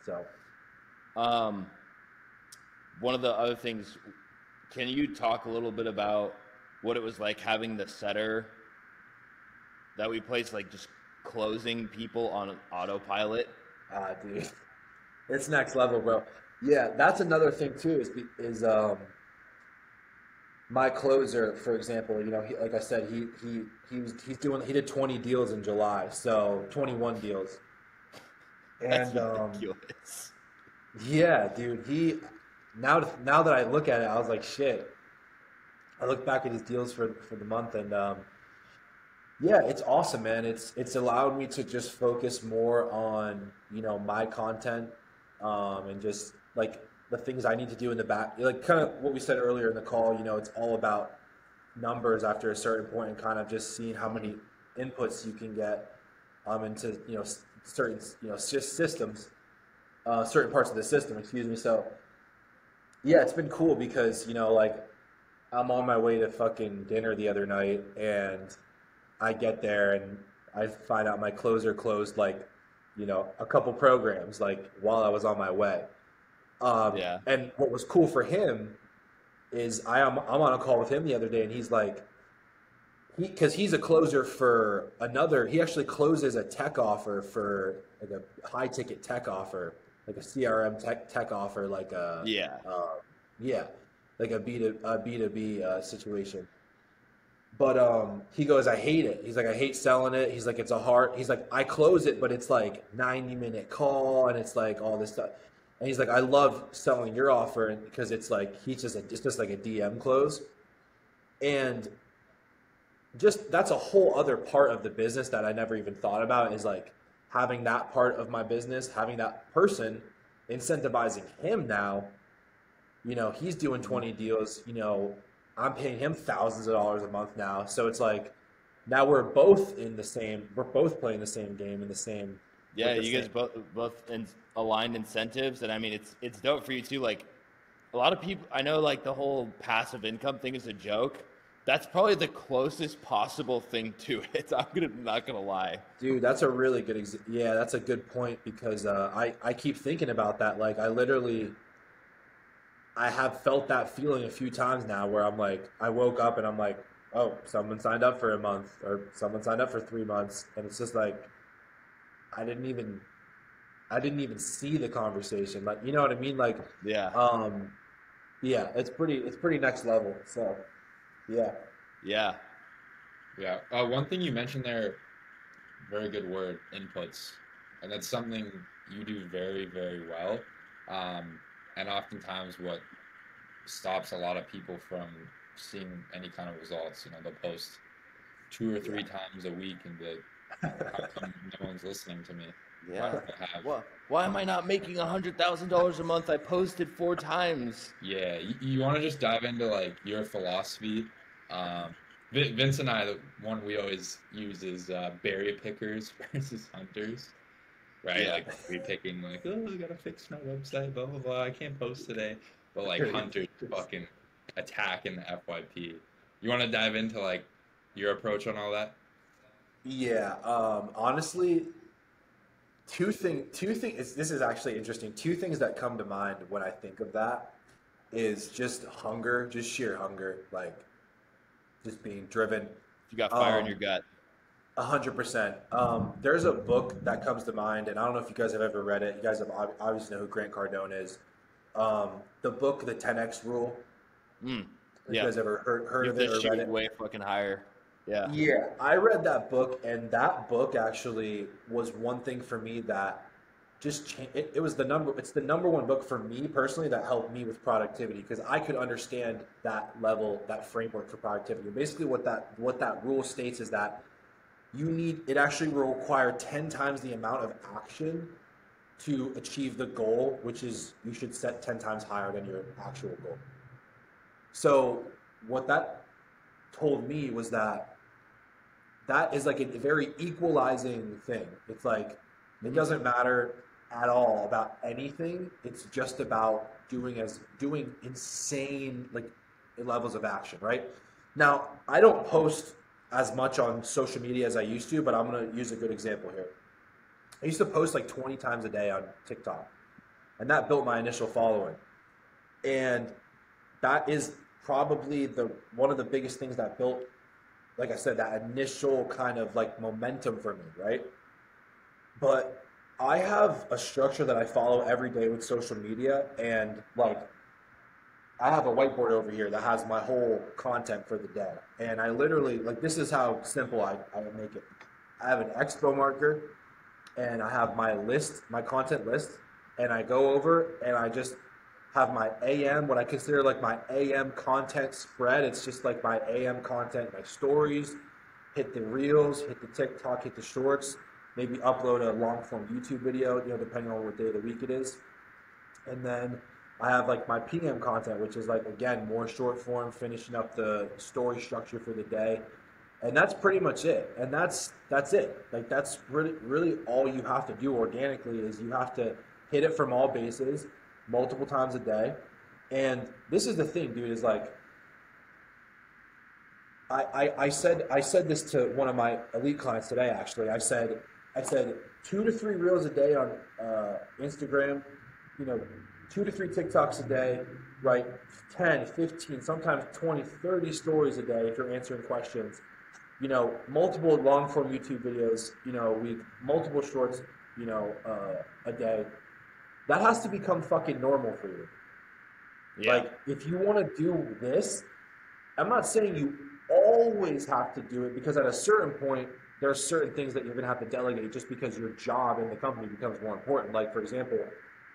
Speaker 5: So,
Speaker 2: one of the other things, can you talk a little bit about what it was like having the setter that we placed, like just closing people on autopilot?
Speaker 5: Dude, it's next level, bro. Yeah, that's another thing too. Is my closer, for example. You know, like I said, he did 20 deals in July, so 21 deals.
Speaker 2: That's
Speaker 5: And
Speaker 2: ridiculous.
Speaker 5: yeah, dude, now that I look at it, I was like, shit. I look back at his deals for the month, and yeah, it's awesome, man. It's allowed me to just focus more on, you know, my content, and just like the things I need to do in the back, like kind of what we said earlier in the call. You know, it's all about numbers after a certain point, and kind of just seeing how many inputs you can get into, you know, certain, you know, systems, certain parts of the system. Excuse me. So yeah, it's been cool because, you know, like I'm on my way to fucking dinner the other night, and I get there and I find out my closer closed like, you know, a couple programs like while I was on my way.
Speaker 2: Yeah.
Speaker 5: And what was cool for him is I'm on a call with him the other day, and he's like, because he's a closer for another. He actually closes a tech offer for like a high ticket tech offer, like a CRM tech offer, like a yeah, like a B2B situation. But he goes, I hate it. He's like, I hate selling it. He's like, he's like, I close it, but it's like 90-minute call, and it's like all this stuff. And he's like, I love selling your offer, and because it's like it's just like a DM close, and just that's a whole other part of the business that I never even thought about, is like having that part of my business, having that person, incentivizing him now. You know, he's doing 20 deals, you know, I'm paying him thousands of dollars a month now. So it's like now we're both playing the same game in the same.
Speaker 2: Yeah, you guys both aligned incentives, and I mean it's dope for you too. Like a lot of people, I know, like the whole passive income thing is a joke. That's probably the closest possible thing to it. Not gonna lie,
Speaker 5: dude. That's a really good yeah. That's a good point, because I keep thinking about that. Like I have felt that feeling a few times now, where I'm like, I woke up and I'm like, oh, someone signed up for a month, or someone signed up for 3 months, and it's just like I didn't even see the conversation. Like, you know what I mean? Like,
Speaker 2: yeah,
Speaker 5: yeah, it's pretty next level. So, yeah.
Speaker 2: Yeah.
Speaker 1: One thing you mentioned there, very good word, inputs, and that's something you do very, very well. And oftentimes what stops a lot of people from seeing any kind of results, you know, they'll post 2 or 3 times a week and be like, how come no one's listening to me?
Speaker 2: Yeah.
Speaker 1: I have.
Speaker 2: What? Why am I not making $100,000 a month? I posted 4 times.
Speaker 1: Yeah, you want to just dive into like your philosophy. Um, Vince and I, the one we always use is berry pickers versus hunters, right?
Speaker 2: Yeah.
Speaker 1: Like we picking like, oh, I gotta fix my website, blah blah blah. I can't post today, but like hunters fucking attacking the FYP. You want to dive into like your approach on all that?
Speaker 5: Yeah, honestly, two things. This is actually interesting. Two things that come to mind when I think of that is just hunger, just sheer hunger, like just being driven.
Speaker 2: You got fire in
Speaker 5: Um,
Speaker 2: your gut.
Speaker 5: 100%. There's a book that comes to mind, and I don't know if you guys have ever read it. You guys have obviously know who Grant Cardone is. The book, The 10X Rule.
Speaker 2: Mm.
Speaker 5: Have you
Speaker 2: Yeah.
Speaker 5: guys ever heard
Speaker 2: You
Speaker 5: of
Speaker 2: have
Speaker 5: it
Speaker 2: to
Speaker 5: or read
Speaker 2: shoot
Speaker 5: it?
Speaker 2: way fucking higher. Yeah.
Speaker 5: Yeah, I read that book, and that book actually was one thing for me that just changed. It was the number. It's the number one book for me personally that helped me with productivity because I could understand that level, that framework for productivity. Basically, what that rule states is that it actually will require 10 times the amount of action to achieve the goal, which is you should set 10 times higher than your actual goal. So what that told me was that is like a very equalizing thing. It's like it
Speaker 2: Mhm.
Speaker 5: doesn't matter at all about anything. It's just about doing insane like levels of action, right? Now, I don't post as much on social media as I used to, but I'm gonna use a good example here. I used to post like 20 times a day on TikTok, and that built my initial following. And that is probably the one of the biggest things that built, like I said, that initial kind of like momentum for me, right? But I have a structure that I follow every day with social media, and like I have a whiteboard over here that has my whole content for the day. And I literally, like, this is how simple I make it. I have an expo marker, and I have my list, my content list, and I go over and I just have my AM, what I consider like my AM content spread. It's just like my AM content, my stories, hit the reels, hit the TikTok, hit the shorts, maybe upload a long form YouTube video, depending on what day of the week it is. And then I have like my PM content, which is like, again, more short form, finishing up the story structure for the day. And that's pretty much it. And that's it. Like that's really all you have to do organically is you have to hit it from all bases multiple times a day. And this is the thing, dude, is like I said this to one of my elite clients today. Actually, I said 2 to 3 reels a day on Instagram, you know, 2 to 3 TikToks a day, right? 10, 15, sometimes 20, 30 stories a day if you're answering questions. Multiple long form YouTube videos, a week, multiple shorts, a day. That has to become fucking normal for you.
Speaker 2: Yeah.
Speaker 5: Like, if you want to do this, I'm not saying you always have to do it because at a certain point, there are certain things that you're going to have to delegate just because your job in the company becomes more important. Like, for example,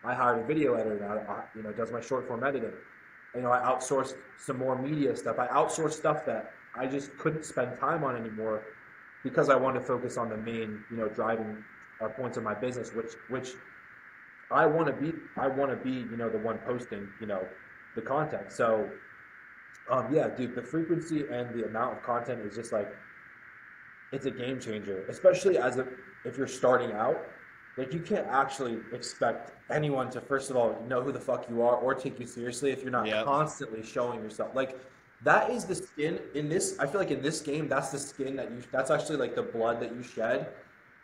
Speaker 5: I hired a video editor now, does my short form editing. I outsourced some more media stuff. I outsourced stuff that I just couldn't spend time on anymore because I wanted to focus on the main, driving points of my business, which I want to be. I want to be, the one posting, the content. So yeah, dude, the frequency and the amount of content is just like it's a game changer, especially if you're starting out. Like you can't actually expect anyone to first of all know who the fuck you are or take you seriously if you're not
Speaker 2: Yep.
Speaker 5: constantly showing yourself. Like that is the skin in this. I feel like in this game, that's the skin that's actually like the blood that you shed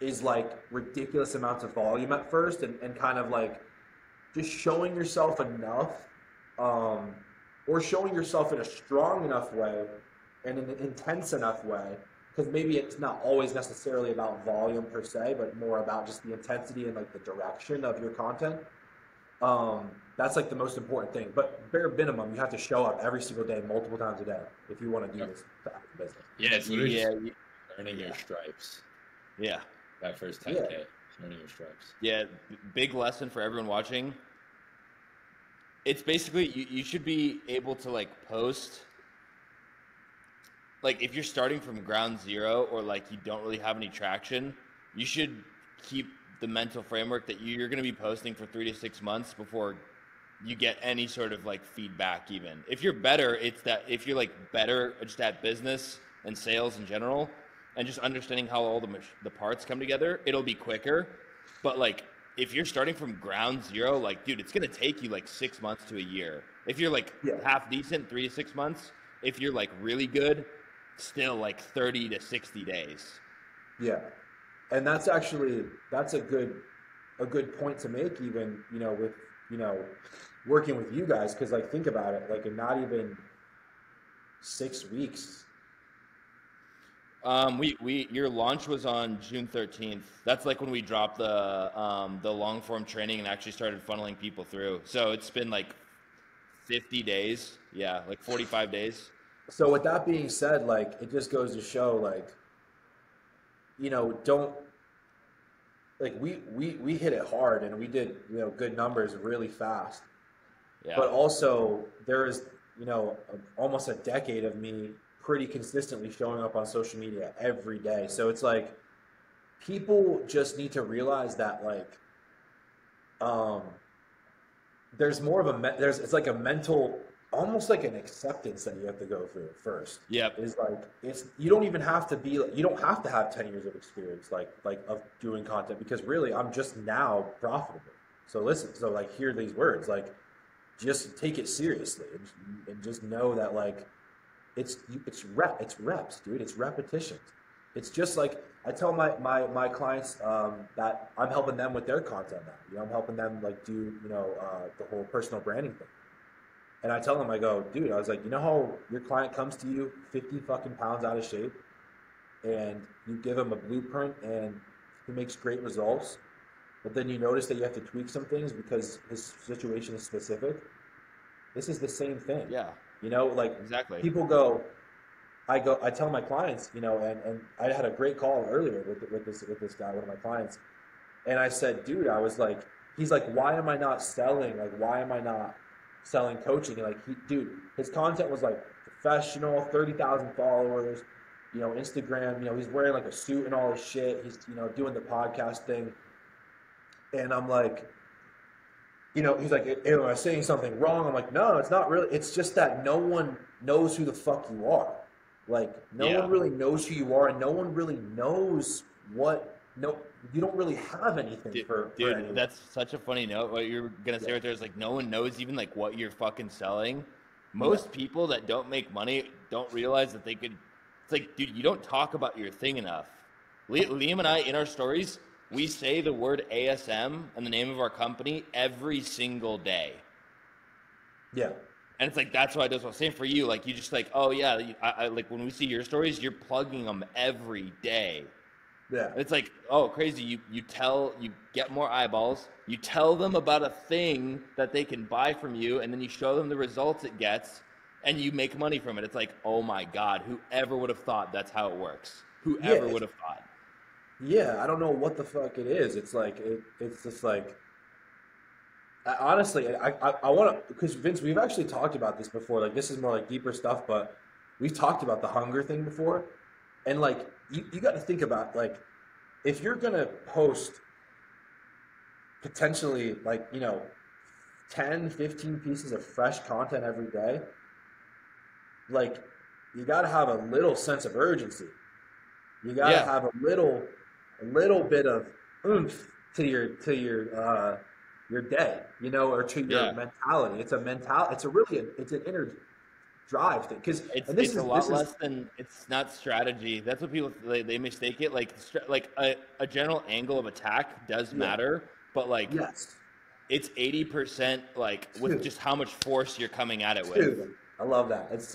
Speaker 5: is like ridiculous amounts of volume at first and kind of like just showing yourself enough, um, or showing yourself in a strong enough way and in an intense enough way, because maybe it's not always necessarily about volume per se, but more about just the intensity and like the direction of your content. That's like the most important thing. But bare minimum, you have to show up every single day, multiple times a day, if you want to do this business.
Speaker 1: Yeah, it's literally
Speaker 2: Yeah.
Speaker 1: just earning your stripes.
Speaker 2: Yeah.
Speaker 1: That first
Speaker 5: Yeah.
Speaker 1: 10K, earning your stripes.
Speaker 2: Yeah. Big lesson for everyone watching. It's basically you should be able to like post, like if you're starting from ground zero or like you don't really have any traction, you should keep the mental framework that you're going to be posting for 3 to 6 months before you get any sort of like feedback. Even if you're better, it's that if you're like better just at business and sales in general and just understanding how all the parts come together, it'll be quicker. But like if you're starting from ground zero, like dude, it's going to take you like 6 months to a year. If you're like half decent, 3 to 6 months. If you're like really good, still like 30 to 60 days.
Speaker 5: Yeah. And that's a good point to make, even, with, working with you guys. Cause like, think about it, like in not even 6 weeks.
Speaker 2: Your launch was on June 13th. That's like when we dropped the long form training and actually started funneling people through. So it's been like 50 days. Yeah. Like 45 days.
Speaker 5: So with that being said, like, it just goes to show, like, don't, like, we hit it hard and we did, good numbers really fast.
Speaker 2: Yeah.
Speaker 5: But also there is, almost a decade of me pretty consistently showing up on social media every day. So it's like, people just need to realize that, like, there's more of it's like a mental, almost like an acceptance that you have to go through first.
Speaker 2: Yeah.
Speaker 5: Is like, you don't even have to you don't have to have 10 years of experience like of doing content, because really I'm just now profitable. So listen, like, hear these words, like, just take it seriously and just know that, like, it's reps, dude. It's repetitions. It's just like I tell my clients that I'm helping them with their content now. I'm helping them like do the whole personal branding thing. And I tell them, I go, dude, I was like, how your client comes to you 50 fucking pounds out of shape, and you give him a blueprint and he makes great results, but then you notice that you have to tweak some things because his situation is specific. This is the same thing.
Speaker 2: Yeah.
Speaker 5: Like,
Speaker 2: exactly.
Speaker 5: People go, I tell my clients, and I had a great call earlier with this guy, one of my clients, and I said, dude, I was like, he's like, why am I not selling? Like, why am I not selling coaching? And like, dude, his content was like professional, 30,000 followers, Instagram, he's wearing like a suit and all his shit. He's, doing the podcast thing. And I'm like, he's like, am I saying something wrong? I'm like, no, it's not really. It's just that no one knows who the fuck you are. Like, no one really knows who you are, and no one really knows you don't really have anything for anyone.
Speaker 2: That's such a funny note. What you're gonna say right there is like, no one knows even like what you're fucking selling. Most people that don't make money don't realize that they could. It's like, dude, you don't talk about your thing enough. Liam and I, in our stories, we say the word ASM and the name of our company every single day.
Speaker 5: Yeah.
Speaker 2: And it's like, that's why I do well. Same for you. Like, you just like, oh yeah, I like when we see your stories, you're plugging them every day.
Speaker 5: Yeah.
Speaker 2: It's like, oh, crazy. You get more eyeballs. You tell them about a thing that they can buy from you, and then you show them the results it gets, and you make money from it. It's like, oh my God, whoever would have thought that's how it works? Whoever would have thought.
Speaker 5: Yeah, I don't know what the fuck it is. It's like, it's just like, honestly, I want to, because Vince, we've actually talked about this before. Like, this is more like deeper stuff, but we've talked about the hunger thing before. And like, you got to think about, like, if you're going to post potentially like, 10, 15 pieces of fresh content every day, like, you got to have a little sense of urgency. You got to have a little bit of oomph to your day, or to your mentality. It's an inner drive thing, because
Speaker 2: it's a lot less than, it's not strategy. That's what people, they mistake it. Like a general angle of attack does matter, but like it's 80% like with just how much force you're coming at it with.
Speaker 5: Dude, I love that. It's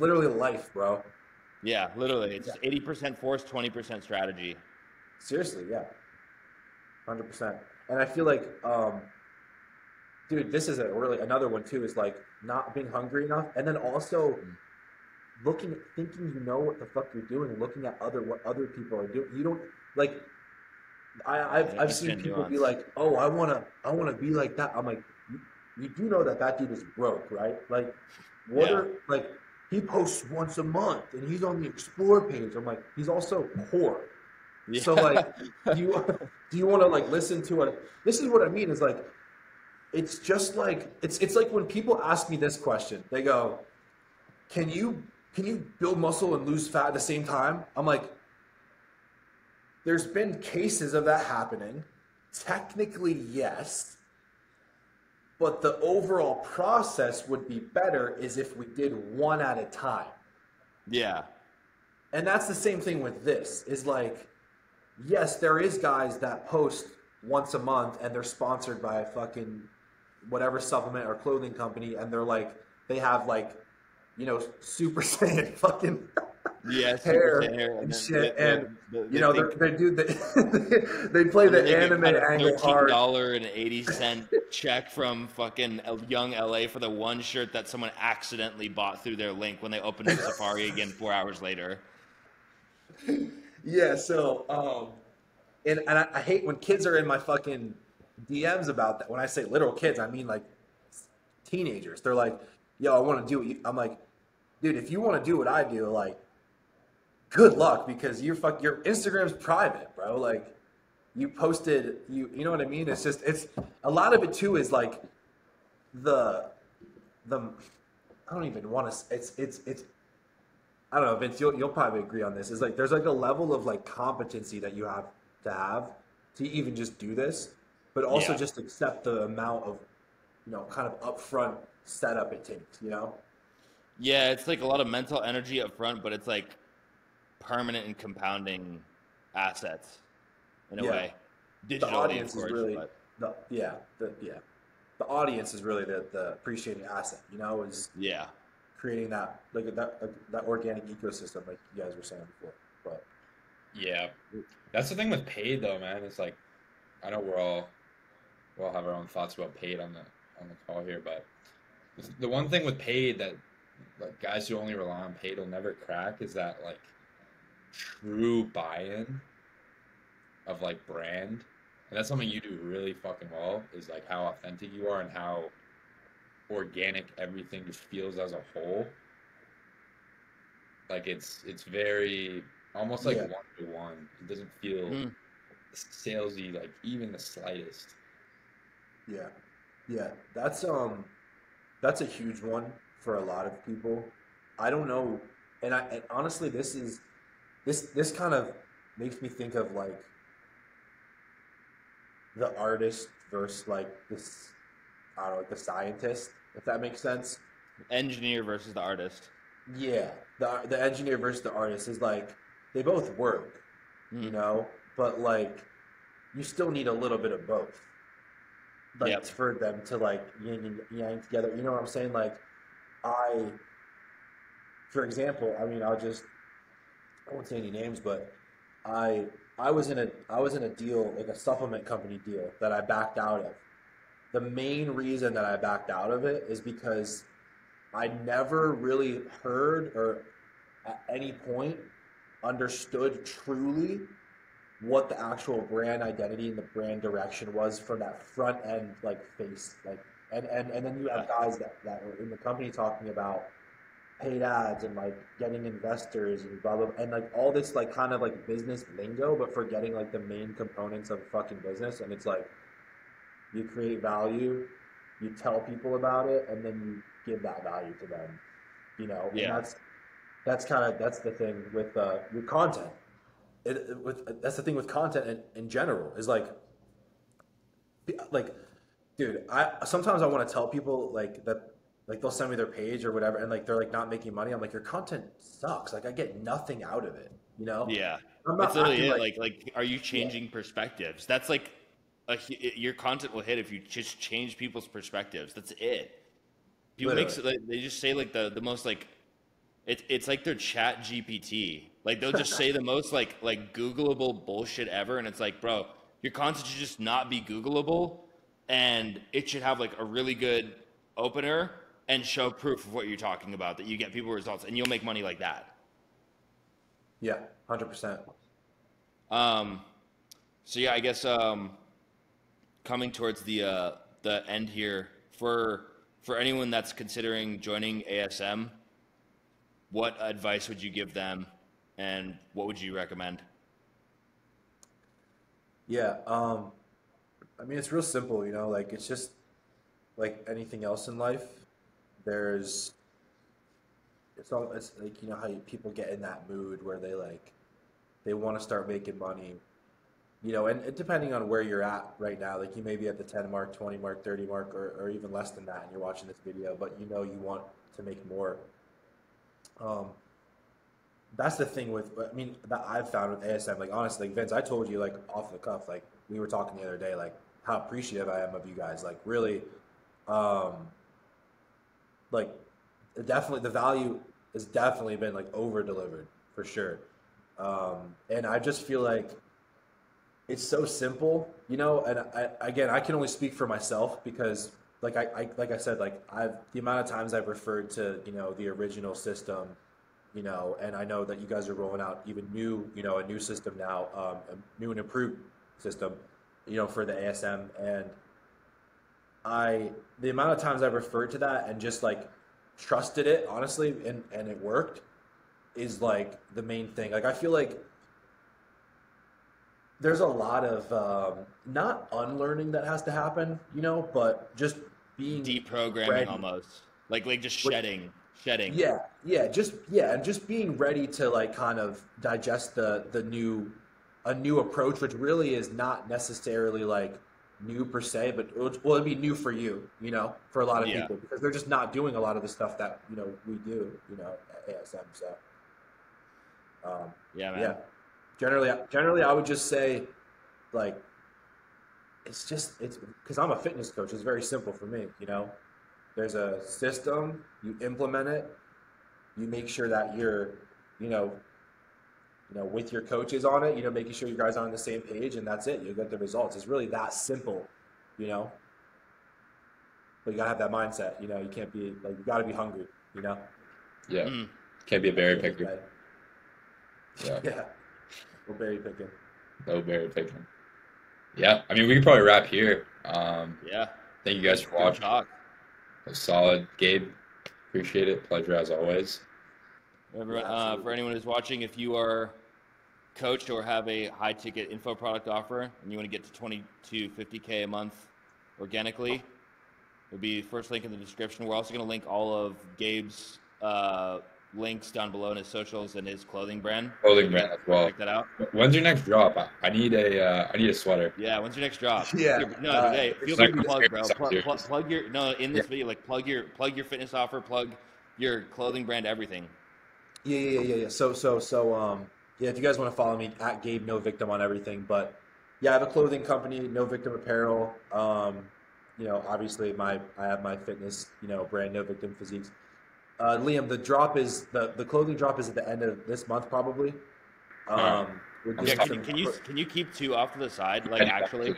Speaker 5: literally life, bro.
Speaker 2: Yeah, literally. It's 80% force, 20% strategy.
Speaker 5: Seriously, yeah. 100%. And I feel like, dude, this is another one too, is like not being hungry enough. And then also thinking you know what the fuck you're doing, looking at what other people are doing. You don't, like, I've seen people be like, oh, I wanna be like that. I'm like, you do know that dude is broke, right? Like, like, he posts once a month and he's on the explore page. I'm like, he's also poor. So
Speaker 2: Yeah.
Speaker 5: like, do you want to like listen to a? This is what I mean. Is like, it's just like it's like when people ask me this question, they go, "Can you build muscle and lose fat at the same time?" I'm like, there's been cases of that happening. Technically, yes, but the overall process would be better is if we did one at a time.
Speaker 2: Yeah.
Speaker 5: And that's the same thing with this. Is like, yes, there is guys that post once a month and they're sponsored by a fucking whatever supplement or clothing company, and they're like they have like, Super Saiyan fucking
Speaker 2: Yeah, super
Speaker 5: hair
Speaker 2: fair. And
Speaker 5: and
Speaker 2: then
Speaker 5: shit, and
Speaker 2: they think,
Speaker 5: they do they play
Speaker 2: and then
Speaker 5: the
Speaker 2: they get
Speaker 5: anime
Speaker 2: cut a
Speaker 5: angle hard.
Speaker 2: $13.80 check from fucking young LA for the one shirt that someone accidentally bought through their link when they opened up Safari again 4 hours later.
Speaker 5: Yeah, so and I hate when kids are in my fucking DMs about that. When I say literal kids, I mean like teenagers. They're like, "Yo, I want to do what you." I'm like, "Dude, if you want to do what I do, like, good luck because your Instagram's private, bro. Like, you posted you know what I mean? It's a lot of it too is like the the I don't even want to. It's I don't know, Vince. You'll probably agree on this. Is like there's like a level of like competency that you have to even just do this, but also
Speaker 2: Yeah.
Speaker 5: just accept the amount of kind of upfront setup it takes.
Speaker 2: Yeah, it's like a lot of mental energy up front, but it's like permanent and compounding assets in a
Speaker 5: Yeah,
Speaker 2: way.
Speaker 5: the
Speaker 2: Digitally, of
Speaker 5: audience is
Speaker 2: course,
Speaker 5: really
Speaker 2: but
Speaker 5: the audience is really the appreciating asset. Is
Speaker 2: yeah.
Speaker 5: creating that organic ecosystem like you guys were saying before. But
Speaker 1: Yeah, that's the thing with paid though, man. It's like I know we all have our own thoughts about paid on the call here, but the one thing with paid that like guys who only rely on paid will never crack is that like true buy-in of like brand. And that's something you do really fucking well is like how authentic you are and how organic everything just feels as a whole. Like it's very almost like
Speaker 5: yeah,
Speaker 1: one to one. It doesn't feel
Speaker 2: Mm.
Speaker 1: salesy like even the slightest.
Speaker 5: yeah, yeah. That's a huge one for a lot of people. I don't know, and honestly, this kind of makes me think of like the artist versus like this, I don't know, like the scientist, if that makes sense.
Speaker 2: Engineer versus the artist.
Speaker 5: Yeah, the engineer versus the artist is like they both work, you
Speaker 2: Mm.
Speaker 5: know, but like you still need a little bit of both, like
Speaker 2: Yep.
Speaker 5: for them to like yin and yang together. You know what I'm saying? Like I, for example, I mean, I won't say any names, but I I was in a deal like a supplement company deal that I backed out of. The main reason that I backed out of it is because I never really heard or at any point understood truly what the actual brand identity and the brand direction was from that front end like face like and then you
Speaker 2: Yeah.
Speaker 5: have guys that are in the company talking about paid ads and like getting investors and blah blah and like all this like kind of like business lingo but forgetting like the main components of fucking business, and it's like you create value, you tell people about it, and then you give that value to them, and
Speaker 2: Yeah.
Speaker 5: that's the thing with content. That's the thing with content in general is like dude, I sometimes I want to tell people like that, like they'll send me their page or whatever and like they're like not making money. I'm like, your content sucks, like I get nothing out of it.
Speaker 2: Yeah.
Speaker 5: I'm
Speaker 2: It's
Speaker 5: not
Speaker 2: literally
Speaker 5: acting
Speaker 2: it.
Speaker 5: like
Speaker 2: Like, are you
Speaker 5: yeah,
Speaker 2: changing perspectives? That's like your content will hit if you just change people's perspectives. That's it. People
Speaker 5: literally.
Speaker 2: like they just say like the most like it's like their chat GPT. Like they'll just say the most like Googleable bullshit ever, and it's like, bro, your content should just not be Googleable, and it should have like a really good opener and show proof of what you're talking about that you get people results, and you'll make money like that.
Speaker 5: Yeah, 100%.
Speaker 2: Um, so yeah, I guess coming towards the end here for anyone that's considering joining ASM, what advice would you give them, and what would you recommend?
Speaker 5: Yeah. I mean, it's real simple, like it's just like anything else in life. There's, it's like, how people get in that mood where they want to start making money, and depending on where you're at right now, like you may be at the 10 mark, 20 mark, 30 mark, or even less than that, and you're watching this video, but you want to make more. Um, that's the thing with, I mean, that I've found with ASM. Like honestly, like Vince, I told you like off the cuff, like we were talking the other day, like how appreciative I am of you guys. Like really, um, like definitely the value has definitely been like over delivered for sure. And I just feel like it's so simple, and again, I can only speak for myself because like I said, like I've the amount of times I've referred to, the original system, and I know that you guys are rolling out even new, a new system now, a new and improved system, for the ASM. And the amount of times I've referred to that and just like trusted it, honestly, and it worked is like the main thing. Like I feel like there's a lot of not unlearning that has to happen, but just being
Speaker 2: Deprogramming
Speaker 5: ready.
Speaker 2: almost, like just
Speaker 5: What-
Speaker 2: shedding.
Speaker 5: yeah, and just being ready to like kind of digest the new a new approach, which really is not necessarily like new per se, but it'd be new for you, for a lot of
Speaker 2: Yeah,
Speaker 5: people because they're just not doing a lot of the stuff that we do, at ASM. So
Speaker 2: yeah,
Speaker 5: yeah,
Speaker 2: man.
Speaker 5: generally, I would just say like it's because I'm a fitness coach. It's very simple for me. There's a system, you implement it, you make sure that you're, you know, with your coaches on it, making sure you guys are on the same page, and that's it. You'll get the results. It's really that simple, you know. But you gotta have that mindset. You can't be like you gotta be hungry. You know,
Speaker 1: Yeah.
Speaker 2: Mm.
Speaker 1: Can't be a
Speaker 5: you
Speaker 1: berry
Speaker 5: can't just
Speaker 1: picker. Yeah.
Speaker 5: yeah, we're berry picking.
Speaker 1: No berry picking. Yeah. I mean, we could probably wrap here.
Speaker 2: Yeah,
Speaker 1: Thank you guys for
Speaker 2: good
Speaker 1: watching.
Speaker 2: talk.
Speaker 1: It was solid. Gabe, appreciate it. Pleasure as always.
Speaker 5: Yeah,
Speaker 2: For
Speaker 5: absolutely.
Speaker 2: anyone who's watching, if you are coached or have a high ticket info product offer and you want to get to 20 to 50K a month organically, it'll be the first link in the description. We're also going to link all of Gabe's links down below in his socials and his clothing brand.
Speaker 1: Clothing
Speaker 2: So you
Speaker 1: brand
Speaker 2: can
Speaker 1: as well.
Speaker 2: check that out.
Speaker 1: When's your next drop? I need a sweater.
Speaker 2: Yeah, when's your next drop?
Speaker 5: Yeah,
Speaker 2: No, hey,
Speaker 5: it's
Speaker 2: feel
Speaker 1: Like,
Speaker 2: free to
Speaker 1: I'm
Speaker 2: plug, bro.
Speaker 1: serious. I'm serious.
Speaker 2: Plug your in
Speaker 1: Yeah.
Speaker 2: this video, like plug your fitness offer, plug your clothing brand, everything.
Speaker 5: yeah. So, yeah. If you guys want to follow me at Gabe No Victim on everything, but yeah, I have a clothing company, No Victim Apparel. Obviously I have my fitness, brand No Victim Physiques. Liam, the clothing drop is at the end of this month probably.
Speaker 1: All right.
Speaker 5: We're
Speaker 1: I'm
Speaker 2: Yeah,
Speaker 5: doing
Speaker 1: sorry.
Speaker 5: some.
Speaker 2: can you keep two off to the side, like actually?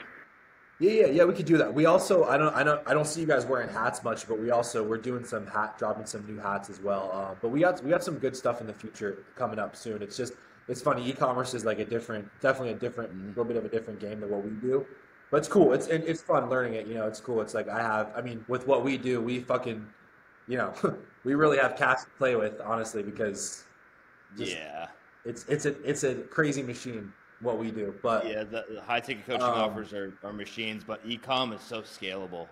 Speaker 5: Yeah. We could do that. We also, I don't see you guys wearing hats much, but we're doing dropping some new hats as well. But we got some good stuff in the future coming up soon. It's funny. E-commerce is like definitely a different,
Speaker 2: Mhm.
Speaker 5: little bit of a different game than what we do. But it's cool. It's fun learning it. It's cool. It's like I mean, with what we do, we fucking, you know, we really have cash to play with, honestly, because just
Speaker 2: Yeah,
Speaker 5: it's a crazy machine what we do. But
Speaker 2: yeah. The high ticket coaching
Speaker 5: um,
Speaker 2: offers are machines, but e-com is so scalable.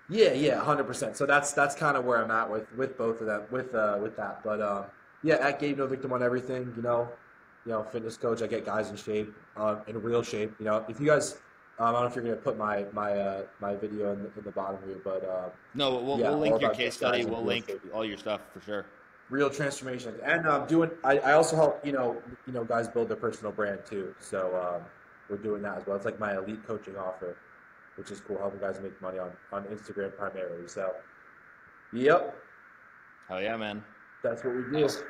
Speaker 5: yeah, 100%. So that's kind of where I'm at with both of them with that. But yeah, at Gabe No Victim on everything. Fitness coach. I get guys in shape, in real shape. If you guys, I don't know if you're gonna put my video in the bottom here, but
Speaker 2: No,
Speaker 5: yeah,
Speaker 2: we'll
Speaker 5: all
Speaker 2: link your
Speaker 5: about
Speaker 2: case
Speaker 5: getting guys
Speaker 2: study.
Speaker 5: in
Speaker 2: We'll
Speaker 5: real
Speaker 2: link
Speaker 5: shape,
Speaker 2: all your stuff for sure.
Speaker 5: real transformation, and doing. I also help guys build their personal brand too. So we're doing that as well. It's like my elite coaching offer, which is cool, helping guys make money on Instagram primarily. So, yep,
Speaker 2: Hell yeah, man.
Speaker 5: that's what we do.
Speaker 1: Nice.